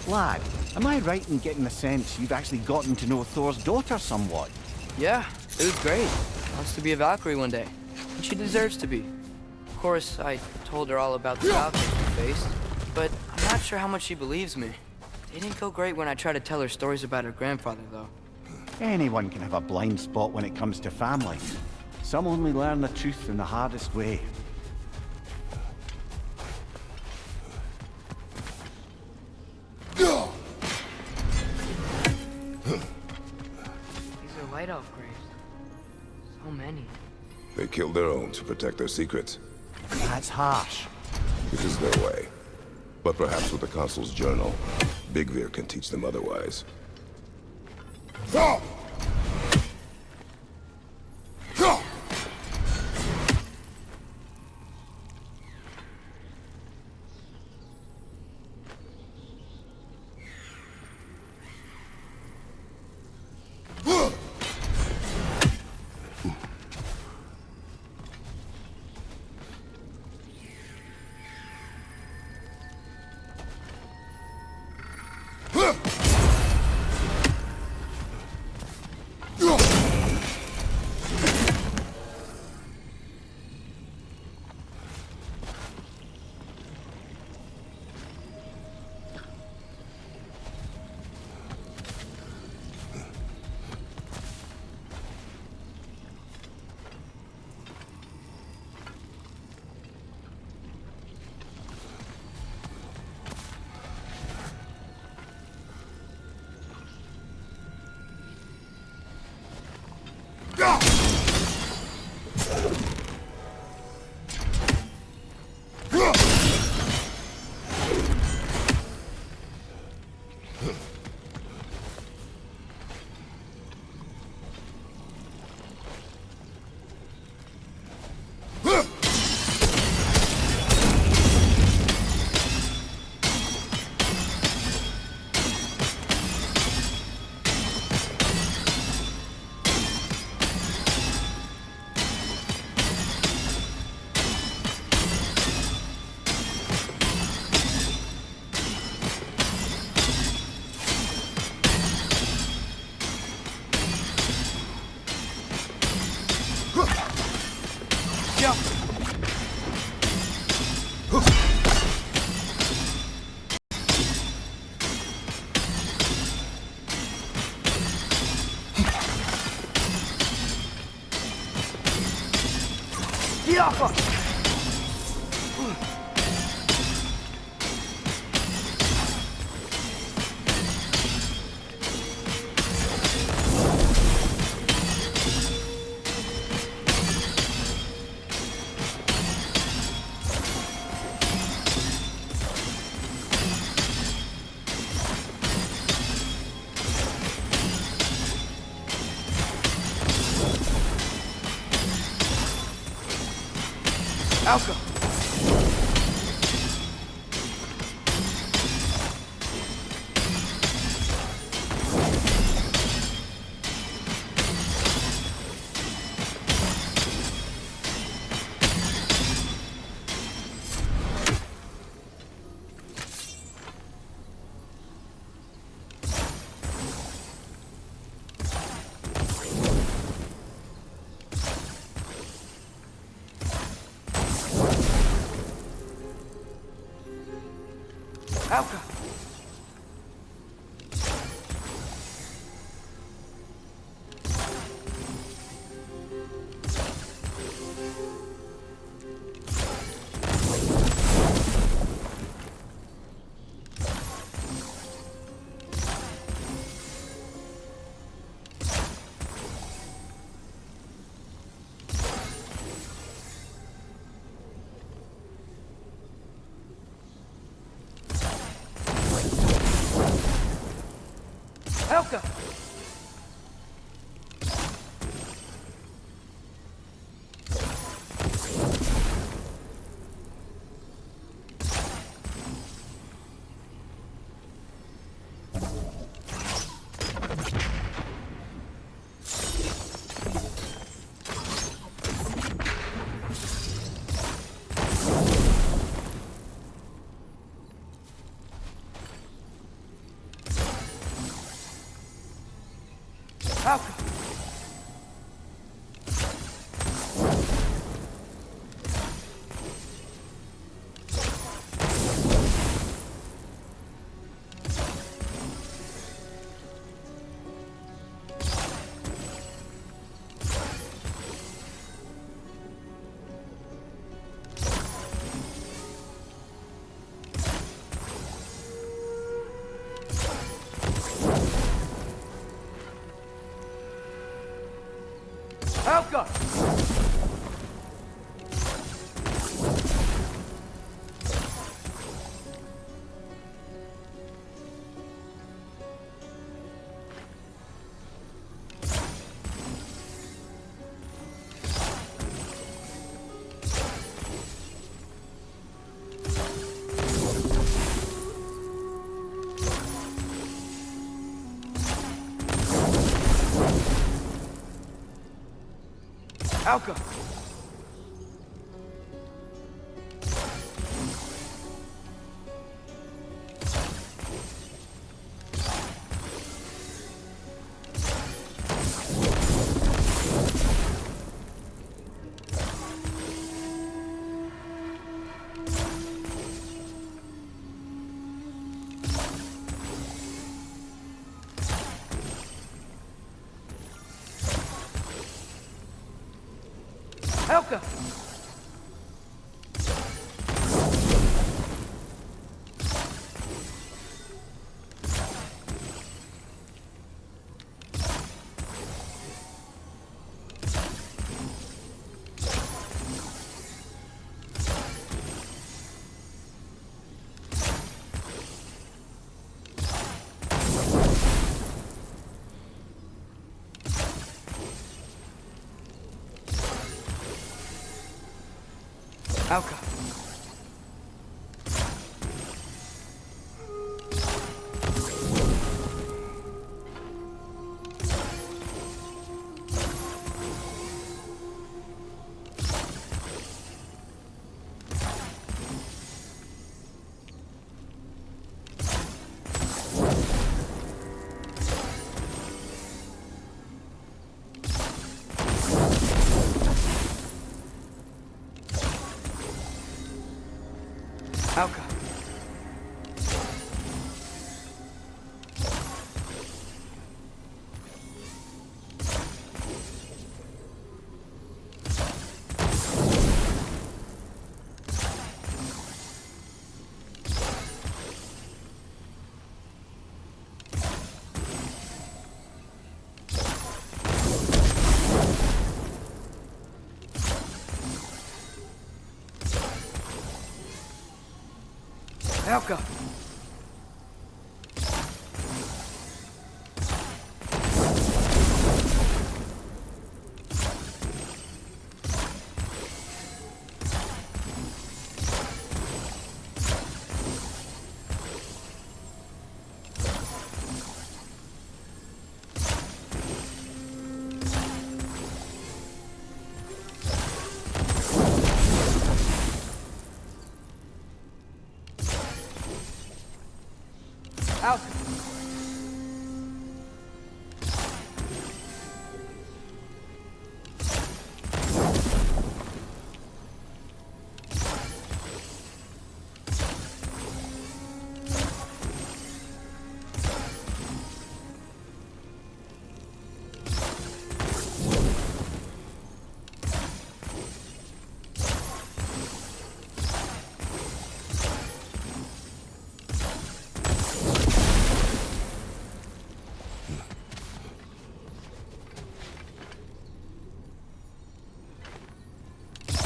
Lad, am I right in getting the sense you've actually gotten to know Thor's daughter somewhat? Yeah, it was great. Wants to be a Valkyrie one day. And she deserves to be. Of course, I told her all about the Valkyries we faced, but I'm not sure how much she believes me. It didn't go great when I tried to tell her stories about her grandfather, though. Anyone can have a blind spot when it comes to family. Some only learn the truth in the hardest way. These are Light Elf graves. So many. They killed their own to protect their secrets. That's harsh. It is their way. But perhaps with the Consul's journal, Bigvir can teach them otherwise. Alka! Alka! Elka! Alka! Alka! Alka! Elka! Alka! Alka! Alka! Alka!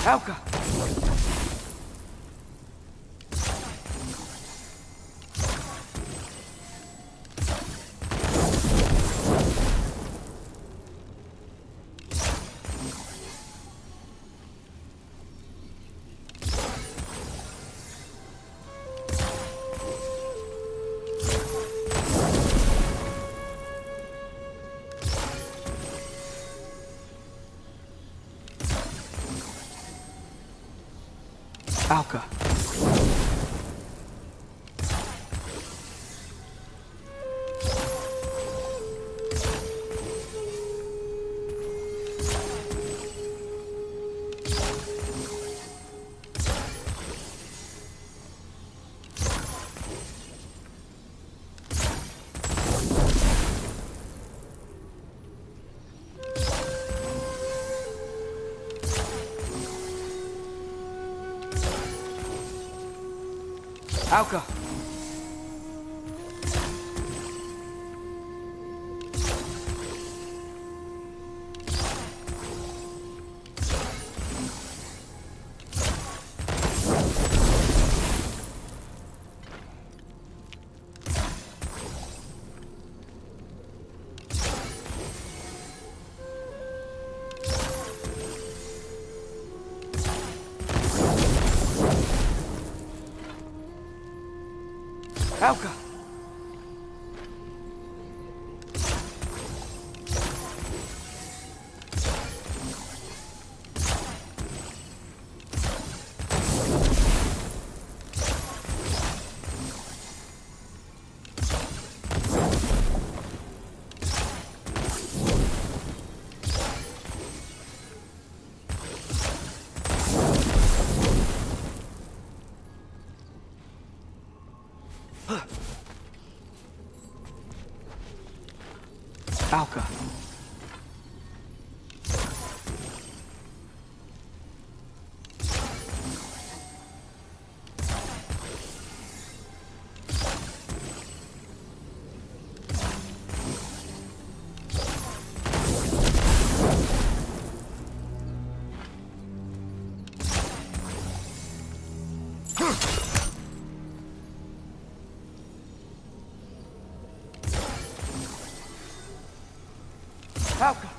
Alka! Alka. Alka. Alka. Alka. Alka.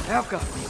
Alka.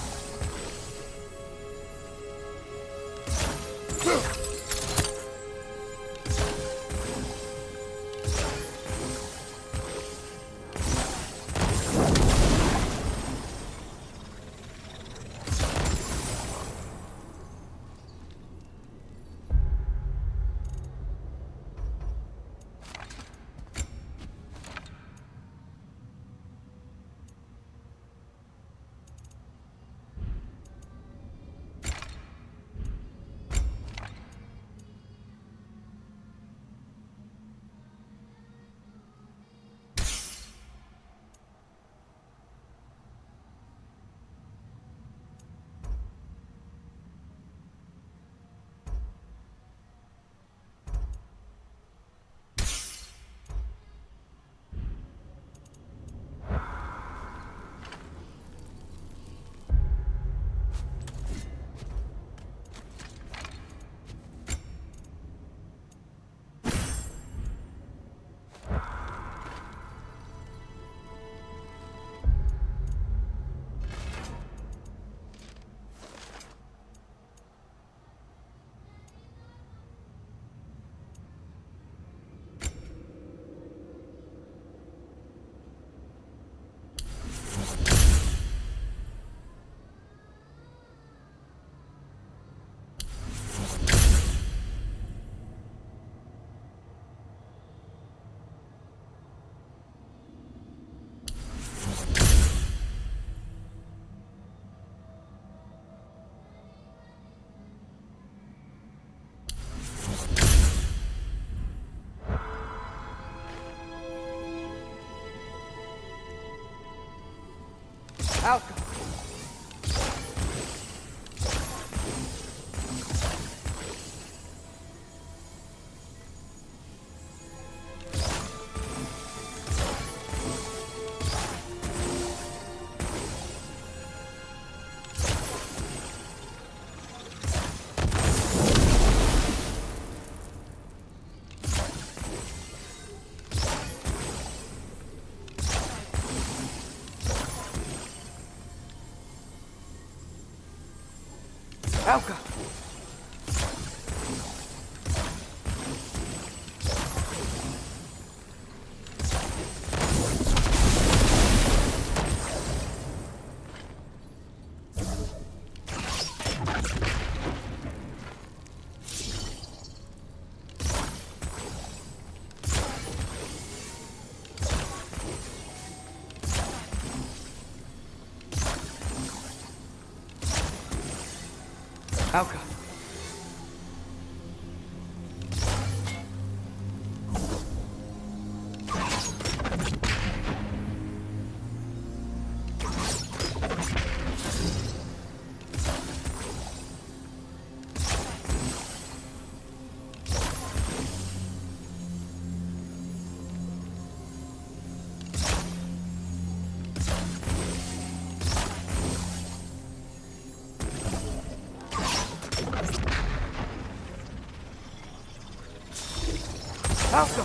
Alka. Alka. Alka. Alka.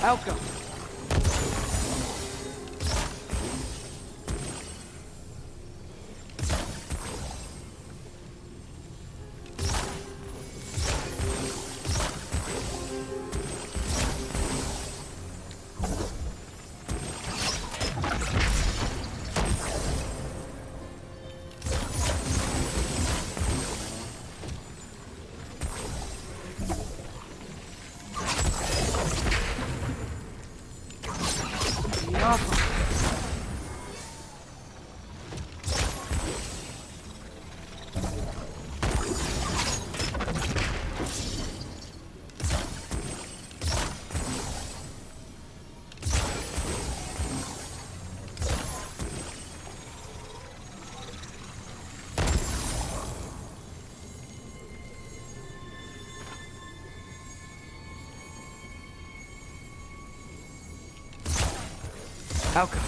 Alka. Alka.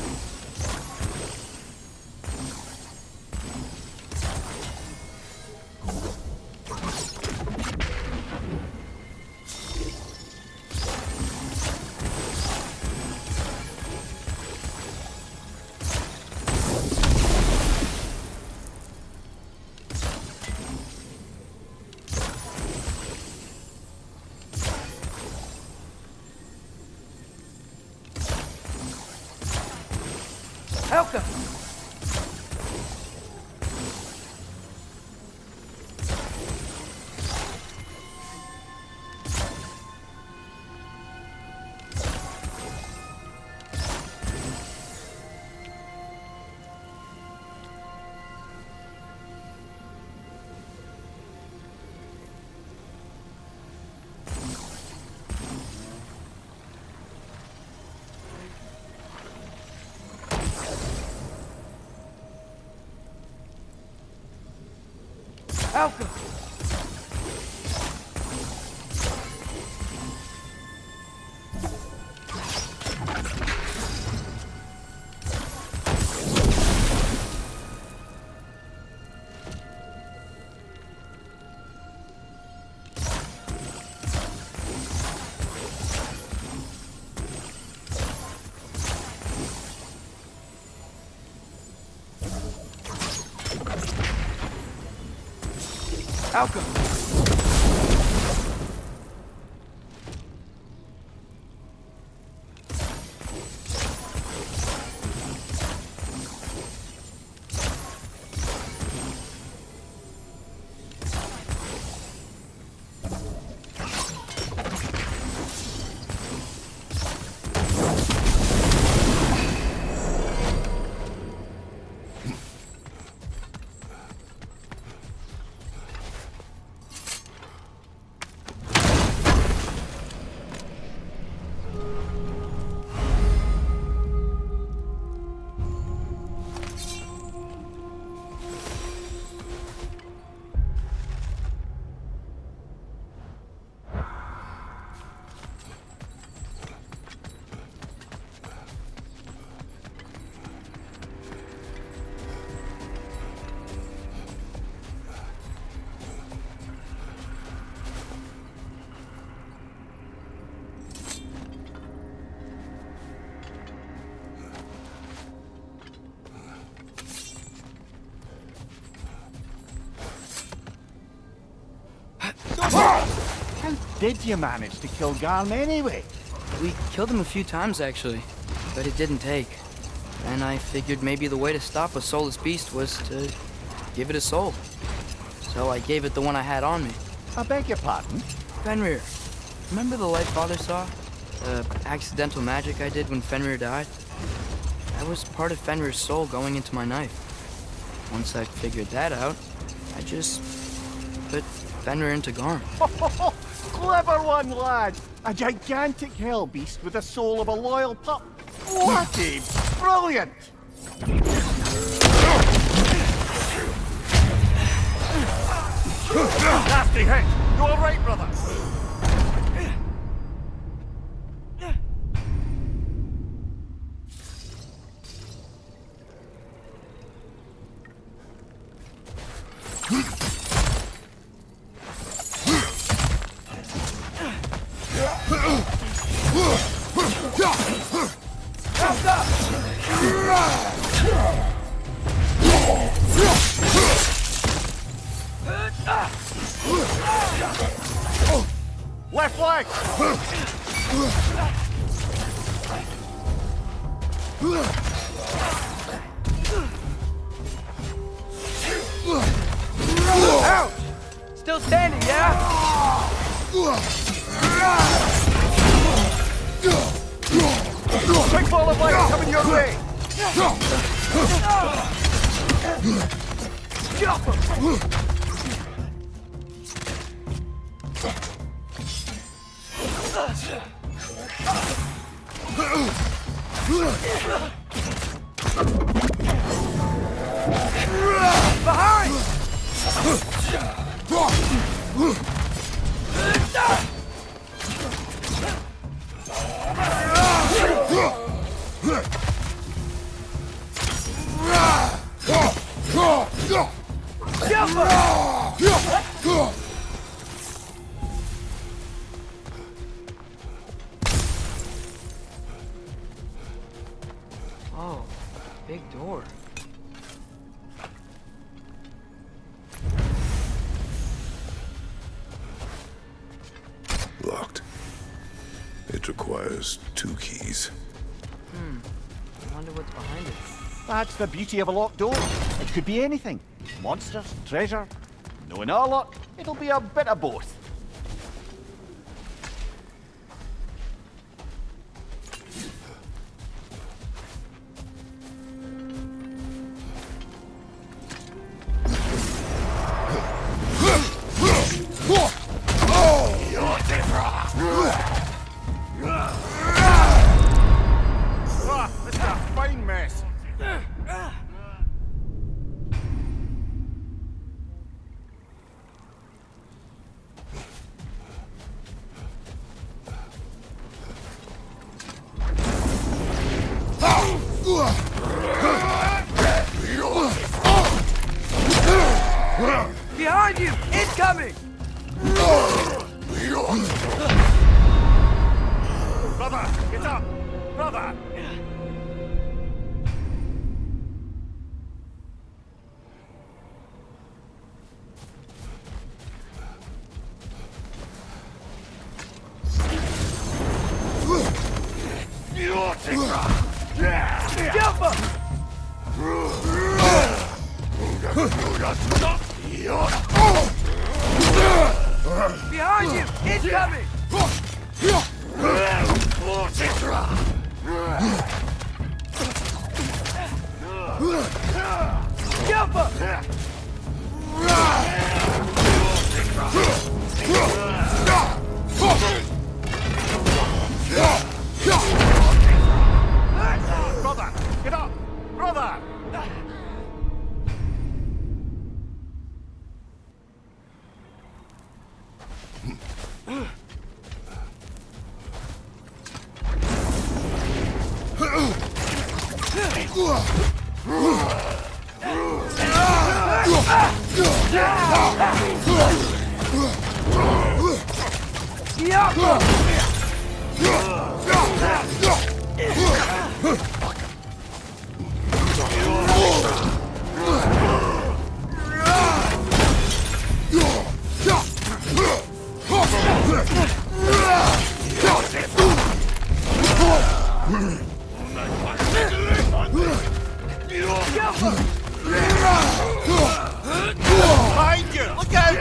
Alka. Alka. Alka. did you manage to kill Garm anyway? We killed him a few times, actually, but it didn't take. And I figured maybe the way to stop a soulless beast was to give it a soul. So I gave it the one I had on me. I beg your pardon? Fenrir, remember the light Father saw? The accidental magic I did when Fenrir died? That was part of Fenrir's soul going into my knife. Once I figured that out, I just put Fenrir into Garm. Clever one, lad! A gigantic hell beast with the soul of a loyal pup. What a brilliant! Nasty hit! You all right, brother? Left leg! Out! Still standing, yeah? Quick ball of light coming your way! Behind! Oh, big door. Locked. It requires 2 keys. I wonder what's behind it. That's the beauty of a locked door. It could be anything. Monsters, treasure. Knowing our luck, it'll be a bit of both. This is a fine mess. Behind you! Incoming! Brother, get up! Brother! Behind you! Incoming! Brother, get up! Brother! Behind you! Look out!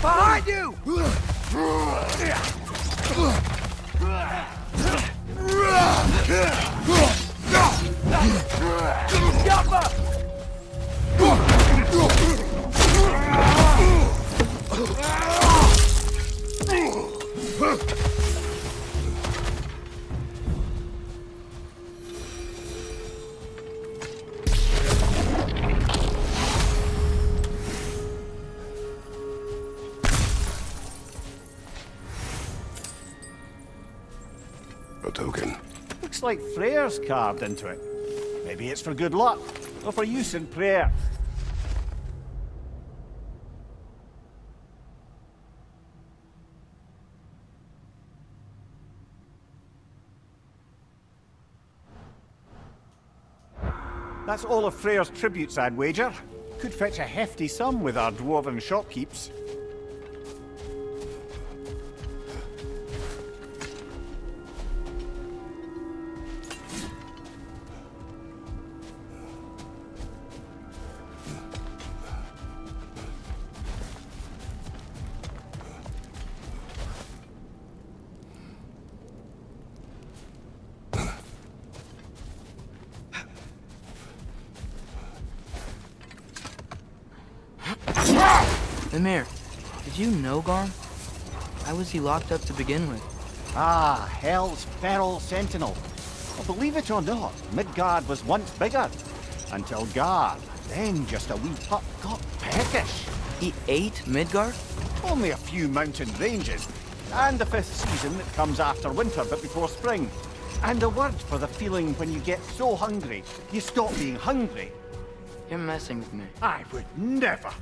Behind you! A token. Looks like Freyr's carved into it. Maybe it's for good luck, or for use in prayer. That's all of Freyr's tributes, I'd wager. Could fetch a hefty sum with our dwarven shopkeeps. Mimir, did you know Garm? Why was he locked up to begin with? Ah, Hell's feral sentinel. Well, believe it or not, Midgard was once bigger. Until Gard, then just a wee pup, got peckish. He ate Midgard? Only a few mountain ranges. And the 5th season that comes after winter but before spring. And a word for the feeling when you get so hungry, you stop being hungry. You're messing with me. I would never.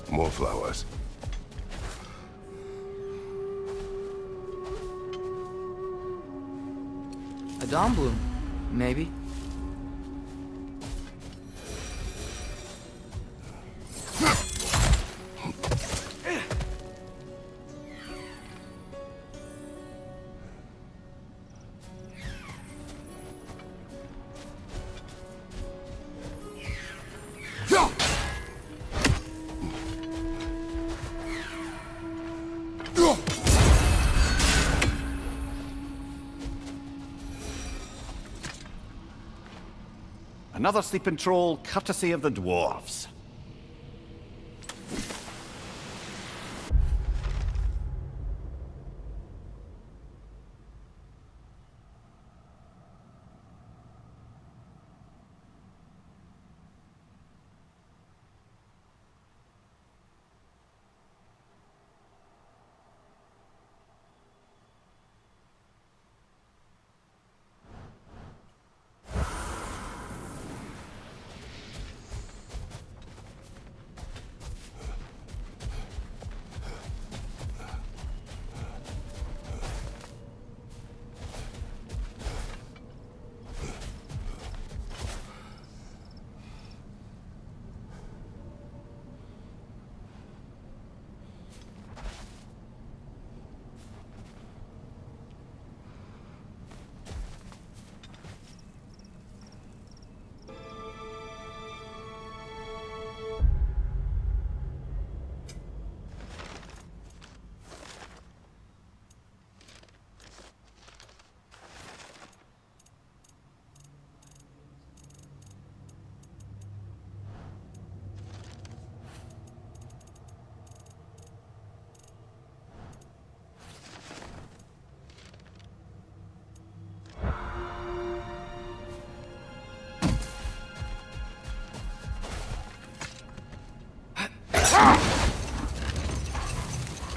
More flowers. A dawn bloom, maybe. Another sleeping troll, courtesy of the dwarves.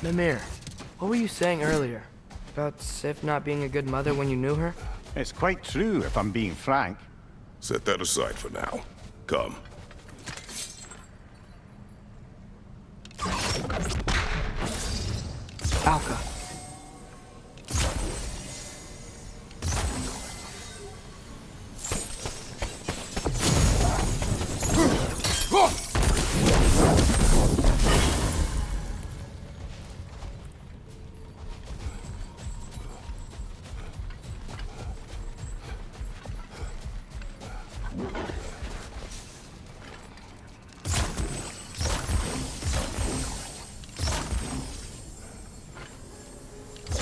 Mimir, what were you saying earlier? About Sif not being a good mother when you knew her? It's quite true, if I'm being frank. Set that aside for now. Come. Alka.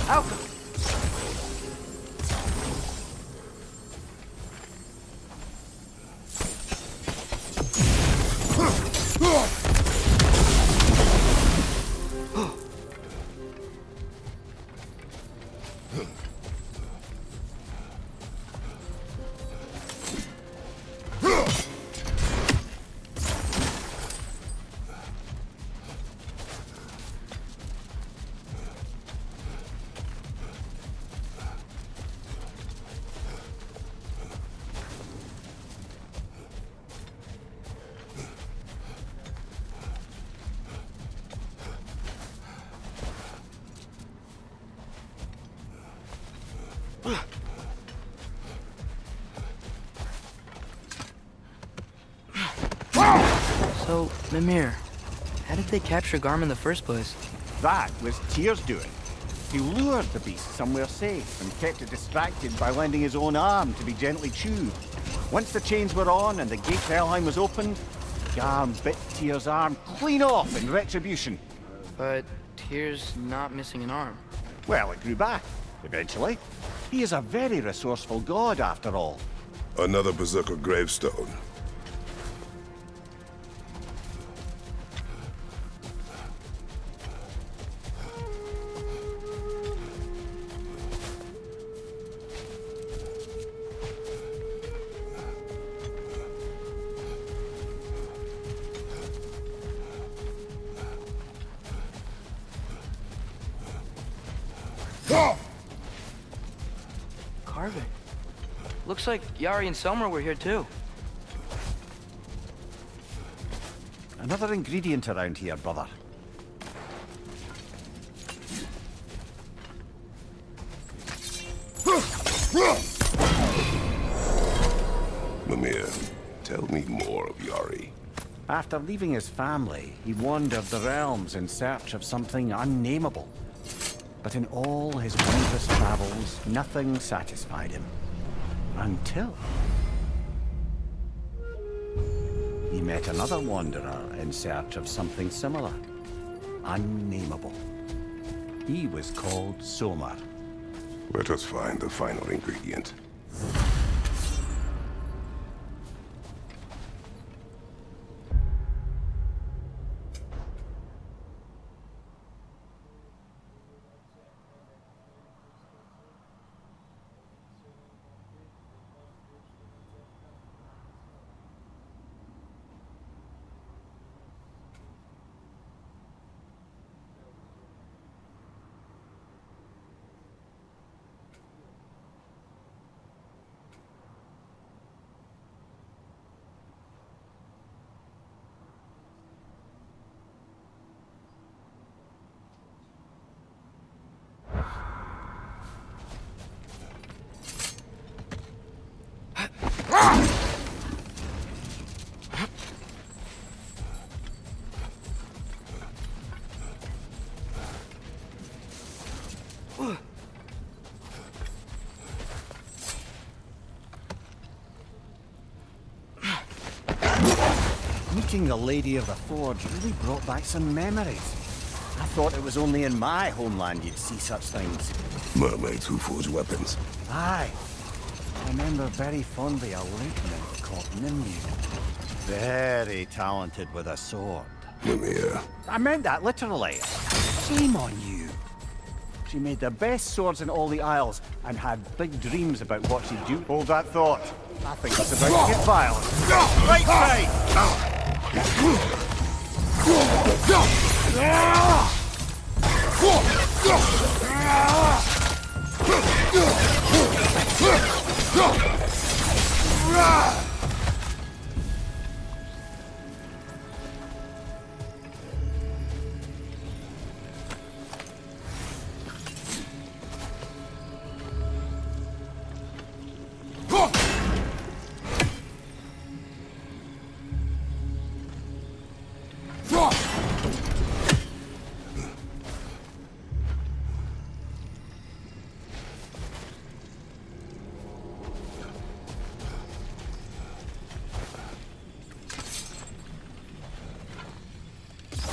Alka. So, Mimir, how did they capture Garm in the first place? That was Tyr's doing. He lured the beast somewhere safe and kept it distracted by lending his own arm to be gently chewed. Once the chains were on and the gate to Helheim was opened, Garm bit Tyr's arm clean off in retribution. But Tyr's not missing an arm. Well, it grew back, eventually. He is a very resourceful god, after all. Another Berserker gravestone. Carving. Looks like Yari and Selmer were here too. Another ingredient around here, brother. Mimir, tell me more of Yari. After leaving his family, he wandered the realms in search of something unnameable. But in all his wondrous travels, nothing satisfied him. Until he met another wanderer in search of something similar. Unnameable. He was called Somar. Let us find the final ingredient. Meeting the Lady of the Forge really brought back some memories. I thought it was only in my homeland you'd see such things. Mermaids who forge weapons. Aye. I remember very fondly a lake nymph called Nimue. Very talented with a sword. Mimir. I meant that literally. Shame on you. She made the best swords in all the Isles and had big dreams about what she'd do. Hold that thought. I think it's about to get violent. Right side!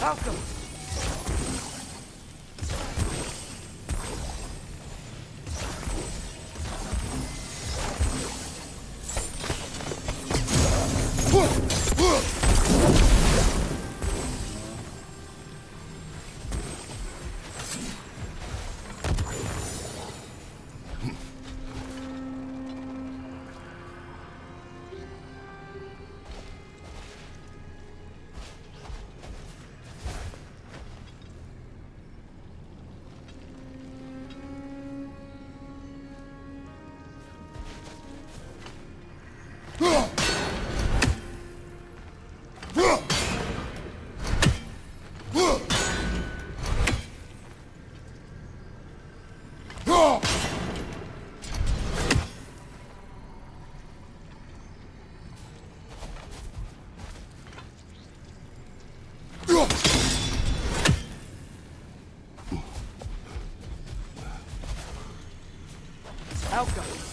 Malcolm! Malcolm!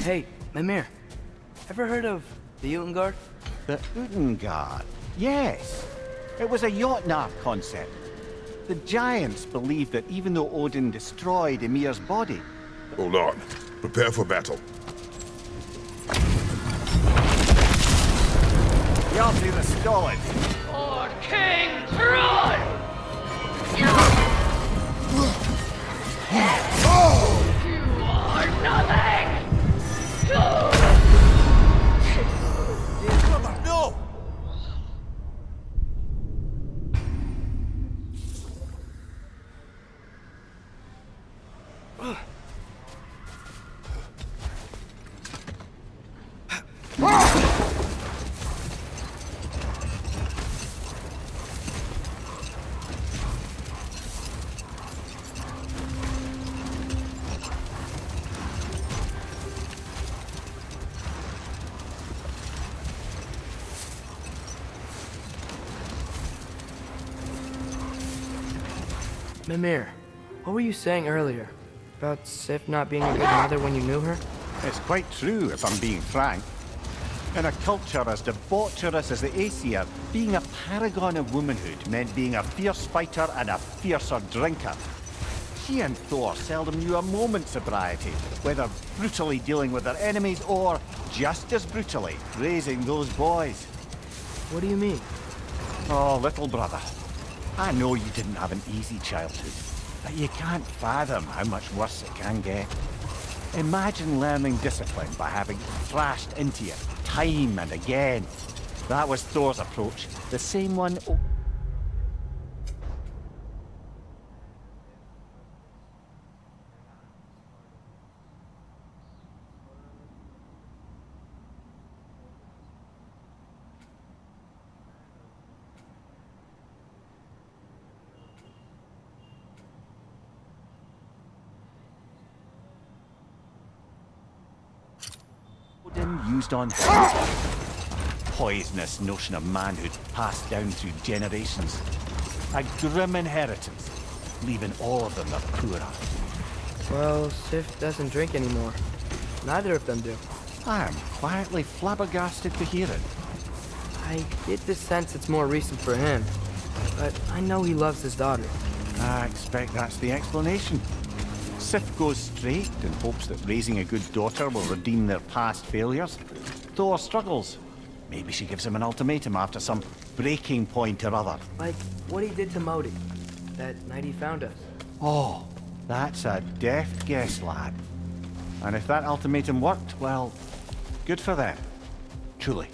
Hey, Mimir. Ever heard of the Utengard? The Utengard? Yes. It was a Jotnar concept. The giants believed that even though Odin destroyed Ymir's body... Hold on. Prepare for battle. Y'all see the stolid. For King Troy! You are nothing! No! Mimir, what were you saying earlier? About Sif not being a good mother when you knew her? It's quite true, if I'm being frank. In a culture as debaucherous as the Aesir, being a paragon of womanhood meant being a fierce fighter and a fiercer drinker. She and Thor seldom knew a moment's sobriety, whether brutally dealing with their enemies or, just as brutally, raising those boys. What do you mean? Oh, little brother. I know you didn't have an easy childhood, but you can't fathom how much worse it can get. Imagine learning discipline by having it thrashed into you time and again. That was Thor's approach, the same one... Odin used on him. Poisonous notion of manhood passed down through generations. A grim inheritance, leaving all of them the poorer. Well, Sif doesn't drink anymore. Neither of them do. I am quietly flabbergasted to hear it. I get the sense it's more recent for him, but I know he loves his daughter. I expect that's the explanation. Sif goes straight and hopes that raising a good daughter will redeem their past failures. Thor struggles. Maybe she gives him an ultimatum after some breaking point or other. Like what he did to Modi, that night he found us. Oh, that's a deft guess, lad. And if that ultimatum worked, well, good for them. Truly.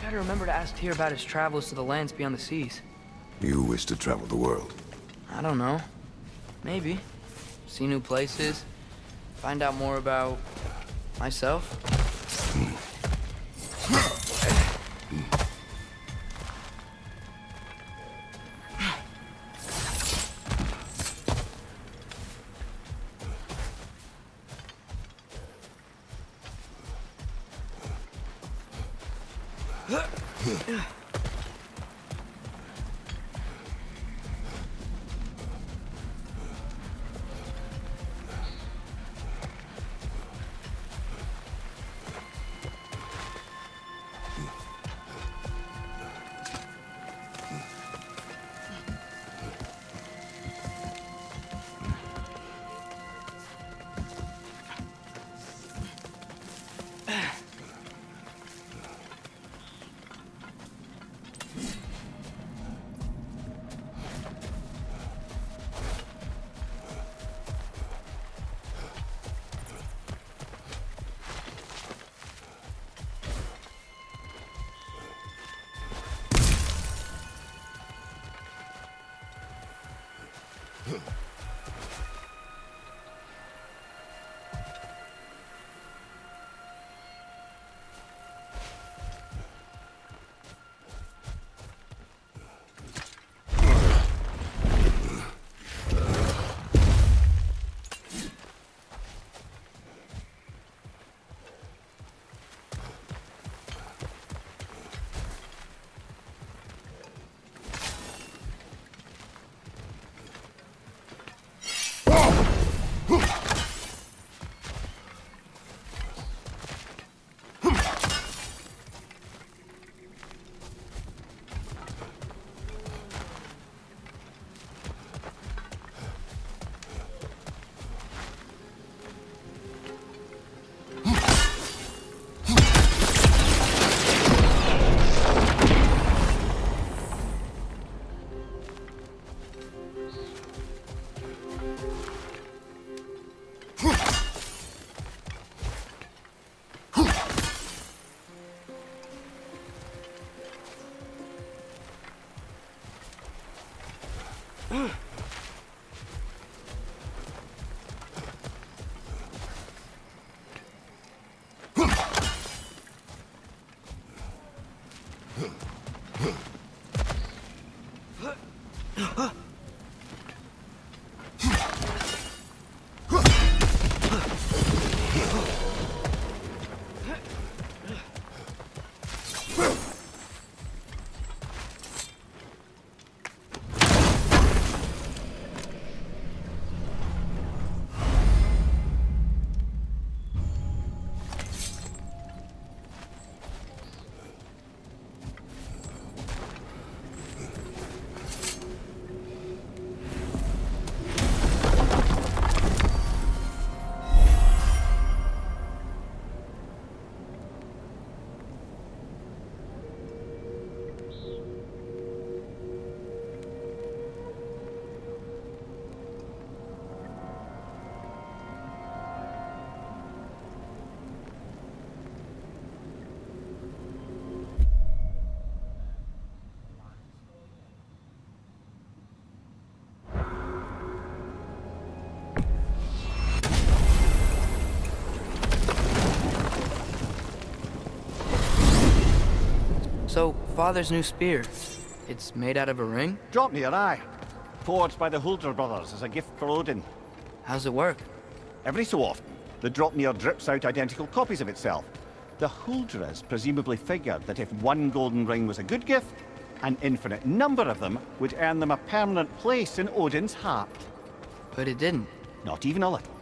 I gotta remember to ask Tyr about his travels to the lands beyond the seas. You wish to travel the world. I don't know. Maybe. See new places. Find out more about... myself. So, Father's new spear, it's made out of a ring? Draupnir, aye. Forged by the Huldra brothers as a gift for Odin. How's it work? Every so often, the Draupnir drips out identical copies of itself. The Huldras presumably figured that if one golden ring was a good gift, an infinite number of them would earn them a permanent place in Odin's heart. But it didn't. Not even a little.